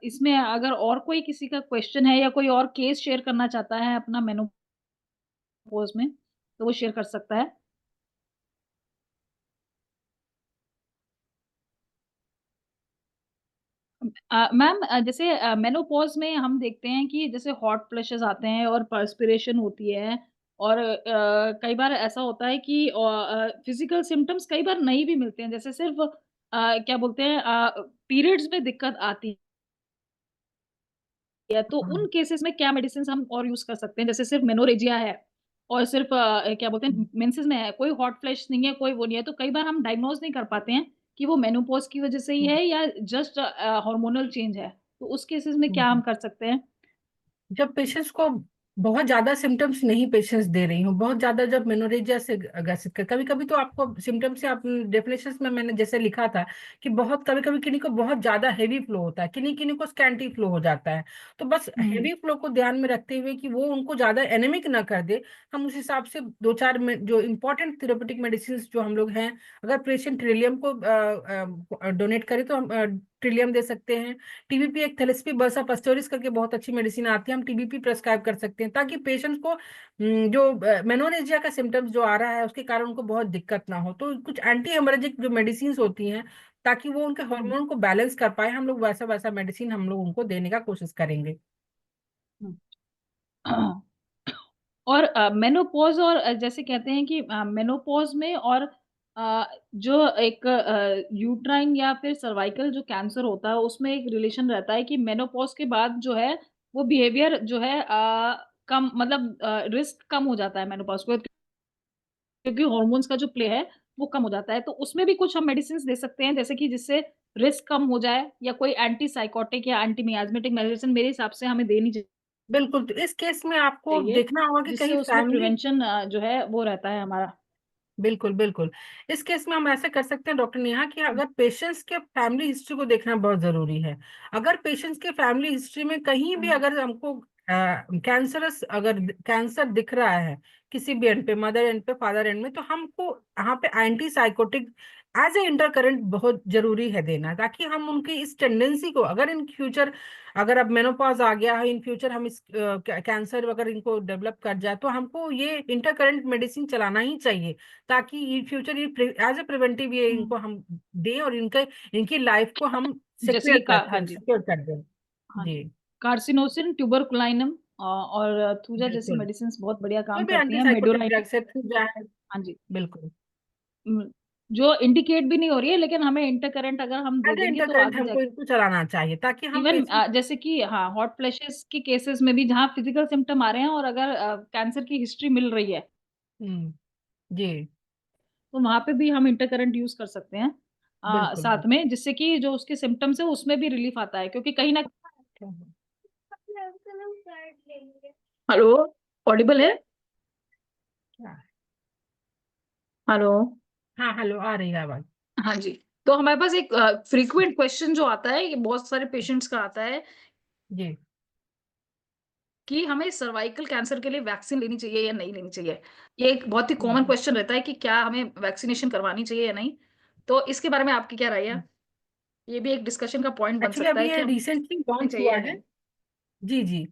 इसमें अगर और कोई किसी का क्वेश्चन है या कोई और केस शेयर करना चाहता है अपना मेनोपॉज में, तो वो शेयर कर सकता है। मैम, जैसे मेनोपॉज में हम देखते हैं कि जैसे हॉट फ्लैशेस आते हैं और पर्सपिरेशन होती है, और कई बार ऐसा होता है कि फिजिकल सिम्टम्स कई बार नहीं भी मिलते हैं, जैसे सिर्फ क्या बोलते हैं, पीरियड्स में दिक्कत आती है। तो उन केसेस में क्या मेडिसिन हम और यूज कर सकते हैं? जैसे सिर्फ मेनोरेजिया है और सिर्फ क्या बोलते हैं मेंसेस में है, कोई हॉट फ्लैश नहीं है, कोई वो नहीं है, तो कई बार हम डायग्नोज नहीं कर पाते हैं कि वो मेनोपॉज की वजह से ही है या जस्ट हार्मोनल चेंज है। तो उस केसेस में क्या हम कर सकते हैं? जब पेशेंट्स को बहुत ज्यादा सिम्टम्स नहीं पेशेंट्स दे रही हूँ, बहुत ज्यादा जब मेनोरेजिया से ग्रसित कर, कभी कभी तो आपको सिम्टम्स से आप डेफिनेशन में मैंने जैसे लिखा था कि बहुत कभी कभी किन्हीं को बहुत ज्यादा हेवी फ्लो होता है, किन्हीं किन्हीं को स्कैंटी फ्लो हो जाता है। तो बस हुँ, हेवी फ्लो को ध्यान में रखते हुए कि वो उनको ज्यादा एनेमिक ना कर दे, हम उस हिसाब से दो चार जो इम्पोर्टेंट थेरेपेटिक मेडिसिन जो हम लोग हैं, अगर पेशेंट ट्रिलियम को डोनेट करे तो हम ट्रिलियम दे सकते हैं। टीबीपी एक थैलेस्पी बर्सा पास्टोरिस करके बहुत अच्छी मेडिसिन आती है, हम टीबीपी प्रेस्क्राइब कर सकते हैं, ताकि पेशेंट को जो मेनोरेजिया का सिम्टम्स जो आ रहा है उसके कारण उनको बहुत दिक्कत ना हो। तो कुछ एंटी हेमरेजिक जो मेडिसिन होती हैं, ताकि वो उनके हुँ, हार्मोन को बैलेंस कर पाए, हम लोग वैसा वैसा मेडिसिन हम लोग उनको देने का कोशिश करेंगे। हुँ। और मेनोपॉज़ और जैसे कहते हैं कि मेनोपॉज़ में और जो एक यूट्राइन या फिर सर्वाइकल जो कैंसर होता है, उसमें एक रिलेशन रहता है कि मेनोपॉज़ के बाद जो है, वो बिहेवियर जो है कम, मतलब रिस्क कम हो जाता है मेनोपॉज़ को, क्योंकि हार्मोन्स का जो प्ले है, वो कम हो जाता है। तो उसमें भी कुछ हम मेडिसिन्स दे सकते हैं, जैसे कि जिससे रिस्क कम हो जाए, या कोई एंटी साइकोटिक या एंटी मियाज़मेटिक मेडिसिन मेरे हिसाब से हमें देनी बिल्कुल, तो इस केस में आपको चाहिए, देखना होगा कि जिससे कहीं उसमें फैमिली। प्रिवेंशन जो है वो रहता है हमारा। बिल्कुल बिल्कुल। इस केस में हम ऐसे कर सकते हैं डॉक्टर नेहा कि हुँ, अगर पेशेंट्स के फैमिली हिस्ट्री को देखना बहुत जरूरी है। अगर पेशेंट्स के फैमिली हिस्ट्री में कहीं भी हुँ, अगर हमको कैंसरस अगर कैंसर दिख रहा है, किसी भी एंड पे, मदर एंड पे, फादर एंड में, तो हमको यहाँ पे anti psychotic as a intercurrent बहुत जरूरी है देना, ताकि हम उनकी इस टेंडेंसी को, अगर इन फ्यूचर अगर अब मेनोपॉज आ गया है, इन फ्यूचर हम इस कैंसर अगर इनको डेवलप कर जाए, तो हमको ये इंटर करंट मेडिसिन चलाना ही चाहिए, ताकि इन फ्यूचर ये एज ए प्रिवेंटिव ये हुँ। इनको हम दें, और इनके इनकी लाइफ को हम जैसे कि हाँ जी, सिक्योर कर दें। हाँ जी। जी कार्सिनोसिन, ट्यूबरकुलाइनम और थूजा जैसी बिल्कुल। मेडिसिन्स बहुत बढ़िया कोई काम भी करती हैं। एंटीसाइकोटिक मेडोलाइनम, ड्रग से थ्रू जाए। हाँ जी। बिल्कुल। जो इंडिकेट भी नहीं हो रही है, लेकिन हमें इंटरकरेंट अगर हम दे एज ए देंगे इंटर तो करंट आगे हमको जाके इनको चलाना चाहिए, ताकि हम इवन पेशेंट। जैसे कि हाँ, हॉट फ्लैशेस के केसेस में भी जहाँ फिजिकल सिम्पटम आ रहे हैं और अगर कैंसर की हिस्ट्री मिल रही है, हम्म। जी। तो वहाँ पे भी हम इंटरकरेंट यूज़ कर सकते हैं। बिल्कुल साथ में, जिससे कि जो उसके सिम्टम्स है उसमें भी रिलीफ आता है, क्योंकि कहीं ना। बिल्कुल। हेलो, ऑडिबल है? क्या? हेलो। हाँ, हेलो, आ रही है आवाज। हाँ जी। तो हमारे पास एक फ्रीक्वेंट क्वेश्चन जो आता है, ये बहुत सारे पेशेंट्स का आता है जी कि हमें सर्वाइकल कैंसर के लिए वैक्सीन लेनी चाहिए या नहीं लेनी चाहिए। ये एक बहुत ही कॉमन जी। क्वेश्चन रहता है कि क्या हमें वैक्सीनेशन करवानी चाहिए या नहीं। तो इसके बारे में आपकी क्या राय है? ये भी एक डिस्कशन का पॉइंट बन एक्चुअली सकता अभी है कि ये हमें रिसेंटली लेनी लॉन्च चाहिए हुआ या है। नहीं। जी जी।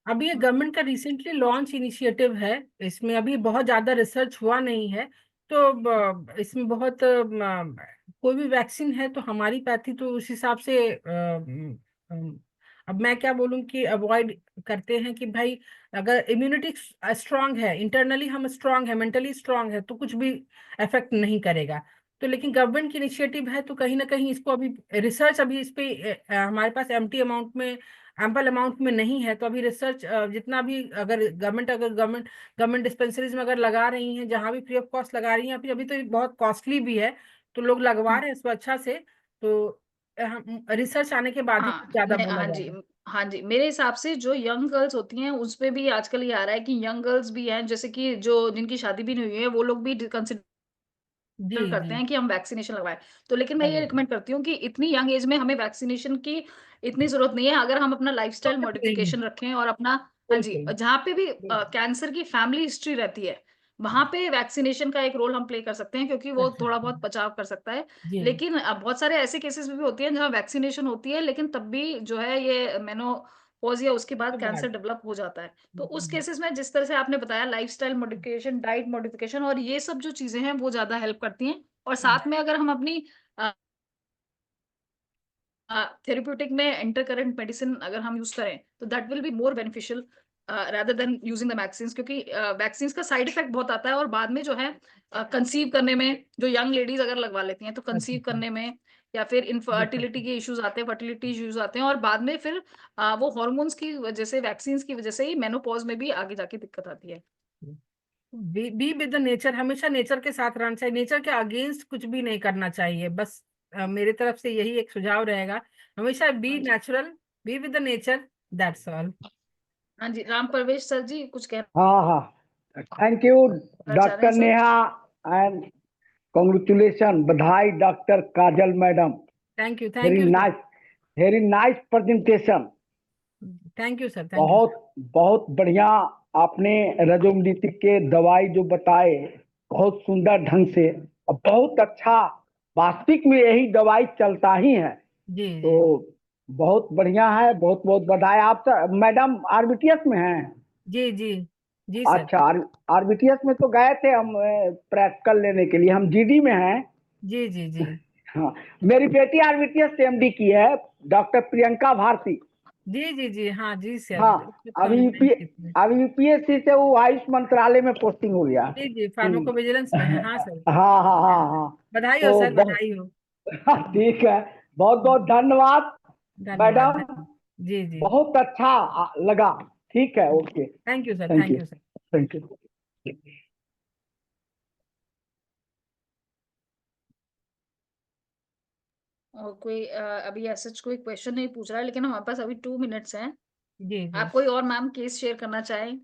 अभी ये हुँ, गवर्नमेंट का रिसेंटली लॉन्च इनिशिएटिव है। इसमें अभी बहुत ज्यादा रिसर्च हुआ नहीं है। तो इसमें बहुत कोई भी वैक्सीन है तो हमारी पैथी तो उस हिसाब से अब मैं क्या बोलूं कि अवॉइड करते हैं कि भाई अगर इम्यूनिटी स्ट्रांग है, इंटरनली हम स्ट्रांग है, मेंटली स्ट्रांग है, तो कुछ भी इफेक्ट नहीं करेगा। तो लेकिन गवर्नमेंट की इनिशिएटिव है तो कहीं ना कहीं इसको अभी रिसर्च अभी इस पे हमारे पास एम्प्टी अमाउंट में, एम्पल अमाउंट में नहीं है। तो अभी रिसर्च जितना भी अगर गवर्नमेंट डिस्पेंसरीज में अगर लगा रही हैं, जहां भी फ्री ऑफ कॉस्ट लगा रही हैं, अभी अभी तो ये बहुत कॉस्टली भी है, तो लोग लगवा हुँ। रहे हैं इसको अच्छा से। तो रिसर्च आने के बाद ही ज्यादा बोला हाँ जी। जाएगा। हाँ जी, मेरे हिसाब से जो यंग गर्ल्स होती हैं, उसपे भी आजकल ये आ रहा है कि यंग गर्ल्स भी हैं, जैसे कि जो जिनकी शादी भी नहीं हुई है, वो लोग भी कंसिडर जी करते जी। हैं कि हम वैक्सीनेशन लगवाएँ। तो लेकिन मैं ये अरे रिकमेंड करती हूँ कि इतनी यंग एज में हमें वैक्सीनेशन की इतनी ज़रूरत नहीं है, अगर हम अपना लाइफ़स्टाइल नहीं, मॉडिफ़िकेशन रखें और अपना। हाँ जी, बिल्कुल जहाँ पे भी बिल्कुल। कैंसर की फैमिली हिस्ट्री रहती है, वहाँ पे वैक्सीनेशन का एक रोल हम प्ले कर सकते हैं, क्योंकि कर वो थोड़ा सकते बहुत हैं। बचाव कर सकता है। जी। लेकिन बहुत सारे ऐसे केसेज़ भी होती हैं जहाँ वैक्सीनेशन होती है, लेकिन तब भी जो है ये मेनोपॉज़ या उसके बाद उसके कैंसर बाद डेवलप हो जाता है। तो उस जी केसेज़ में जिस तरह से आपने बताया, लाइफ़स्टाइल मॉडिफ़िकेशन, डाइट मॉडिफ़िकेशन और ये सब जो चीज़ें हैं, वो ज़्यादा हेल्प करती हैं। और साथ में अगर हम अपनी अ थेरेप्यूटिक में इंटरकरेंट मेडिसिन अगर हम यूज़ करें, तो that will be more beneficial rather than using the vaccines, क्योंकि वैक्सीन्स का साइड इफेक्ट बहुत आता है और बाद में जो है कंसीव करने में जो यंग लेडीज़ अगर लगवा लेती हैं, तो अच्छा कंसीव अच्छा, करने में या फिर दिक्कत इनफर्टिलिटी के इश्यूज़ आते हैं, फर्टिलिटी इश्यूज़ आते हैं और बाद में फिर वो हार्मोन्स की वजह से, वैक्सीन्स की वजह से ही मेनोपॉज़ में भी आगे जाके दिक्कत आती है। है। बी विद द नेचर, हमेशा नेचर के साथ रहना चाहिए, नेचर के अगेंस्ट कुछ भी नहीं करना चाहिए। बस मेरे तरफ से यही एक सुझाव रहेगा, हमेशा बी हाँ जी। Natural, be with the nature, that's all. हाँ जी, राम परवेश सर जी कुछ कहना हाँ हाँ, थैंक यू चाह रहे हैं doctor sir? Neha and congratulation, बधाई doctor Kajal madam. Thank very you sir. Nice, very nice presentation. Thank you sir, thank you sir. बहुत बहुत बढ़िया आपने रजोमनीति के दवाई जो बताए, बहुत सुंदर ढंग से और बहुत अच्छा। वास्तविक में यही दवाई चलता ही है, जी तो जी बहुत बढ़िया है। बहुत बहुत बधाई। आप मैडम आरबीटीएस में हैं? जी जी जी सर। अच्छा, आरबीटीएस में तो गए थे हम प्रैक्टिकल लेने के लिए, हम जीडी में हैं। जी जी जी हाँ, मेरी बेटी आरबीटीएस से एमडी की है, डॉक्टर प्रियंका भारती। जी जी जी। हाँ जी सर, हाँ, तो अभी हमने यूपी अभी यूपीएससी से वो आयुष मंत्रालय में पोस्टिंग हो गया। जी जी, हम्म। फार्माकोविजिलेंस में है, हाँ सर। हाँ हाँ हाँ हाँ। बधाई हो तो सर, बहुत बधाई हो। ठीक है, बहुत बहुत धन्यवाद धन्यवाद मैडम। धन्यवाद। जी जी। बहुत अच्छा लगा। ठीक है, okay, thank you sir, thank thank you, you sir. Thank you. और कोई अभी ऐसा कोई क्वेश्चन नहीं पूछ रहा है, लेकिन हमारे पास अभी 2 मिनट्स हैं। जी जी। आप कोई और मैम केस शेयर करना चाहें,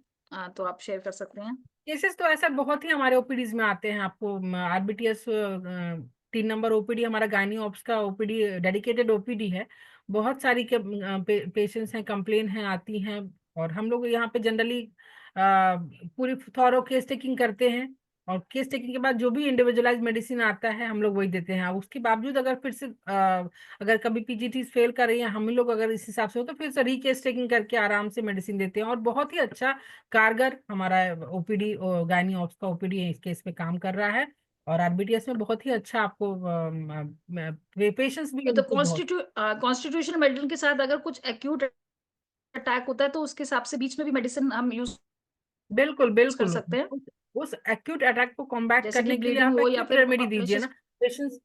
तो आप शेयर कर सकते हैं। केसेस तो ऐसा बहुत ही हमारे ओपीडीज में आते हैं। आपको आरबीटीएस 3 नंबर ओपीडी हमारा गायनी ऑप्स का ओपीडी, डेडिकेटेड ओपीडी है। बहुत सारी पेशेंट्स हैं, कंप्लेन हैं, आती हैं। और हम लोग यहाँ पे जनरली पूरी थॉरो केस टेकिंग करते हैं। और केस टेकिंग के बाद जो भी इंडिविजुअलाइज मेडिसिन आता है हम लोग वही देते हैं। उसके बावजूद अगर फिर से अगर कभी पीजीटी फेल कर रही है, हम लोग अगर इस हिसाब से हो तो फिर से रीकेस टेकिंग करके आराम से मेडिसिन देते हैं। और बहुत ही अच्छा कारगर हमारा ओपीडी, गायनी ऑप्स का ओपीडी इस केस पे काम कर रहा है। और आरबीटीएस में बहुत ही अच्छा आपको पेशेंट्स भी तो उनके बहुत। कॉन्स्टिट्यूशनल मेडिसिन के साथ अगर कुछ एक्यूट अटैक होता है, तो उसके हिसाब से बीच में भी मेडिसिन हम यूज़ बिल्कुल कर बिल्कुल। सकते हैं। उस एक्यूट अटैक को कॉम्बैट जैसे कि करने के लिए ब्लीडिंग आप हो या एक्यूट फिर रेमेडी दीजिए ना प्रेशर। पेशेंट्स।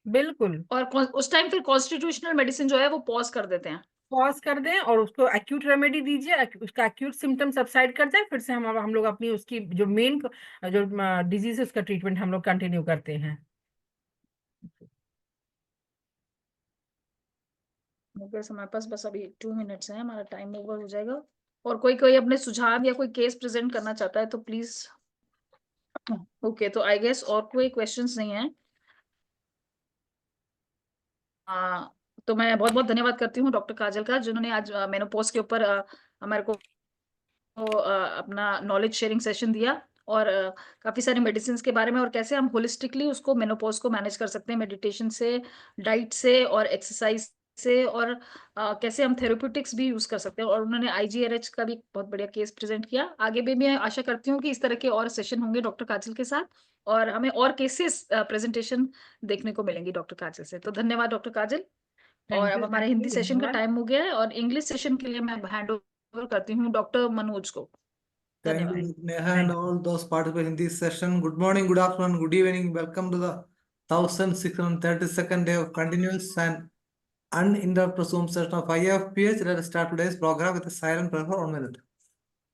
बिल्कुल। और उस टाइम फिर कॉन्स्टिट्यूशनल मेडिसिन जो है वो पॉज़ कर देते हैं। पॉज कर दें और उसको एक्यूट रेमेडी दीजिए, उसका एक्यूट सिम्टम सबसाइड कर जाए, फिर से हम लोग अपनी उसकी जो मेन जो डिजीज है उसका ट्रीटमेंट हम लोग कंटिन्यू करते हैं। हमारे पास बस अभी 2 मिनट्स हैं, हमारा टाइम ओवर हो जाएगा। और कोई अपने सुझाव या कोई केस प्रेजेंट करना चाहता है तो प्लीज। ओके, तो आई गेस और कोई क्वेश्चंस नहीं है। तो मैं बहुत बहुत धन्यवाद करती हूँ डॉक्टर काजल का, जिन्होंने आज मेनोपॉज के ऊपर हमारे को अपना नॉलेज शेयरिंग सेशन दिया। और काफी सारी मेडिसिन के बारे में, और कैसे हम होलिस्टिकली उसको मेनोपॉज को मैनेज कर सकते हैं, मेडिटेशन से, डाइट से और एक्सरसाइज से, और कैसे हम थेरेप्यूटिक्स भी यूज कर सकते हैं। और उन्होंने IGRH का भी बहुत बढ़िया केस प्रेजेंट किया। आगे भी मैं आशा करती हूँ कि इस तरह के और सेशन होंगे डॉक्टर काजल के साथ, और हमें और केसेस प्रेजेंटेशन देखने को मिलेंगी डॉक्टर काजल से। तो धन्यवाद डॉक्टर काजल। और थैंक अब यू, हमारे हिंदी सेशन का धन्यवाद। टाइम हो गया है, और इंग्लिश सेशन के लिए मैं हैंड ओवर करती हूँ डॉक्टर मनोज को। Thank धन्यवाद। you, Neha, and thank all those participants in this session. Good morning, good afternoon, good evening. Welcome to the 1632nd day of continuous and uninterrupted Zoom session of IFPH. Let us start today's program with a silent prayer for 1 minute.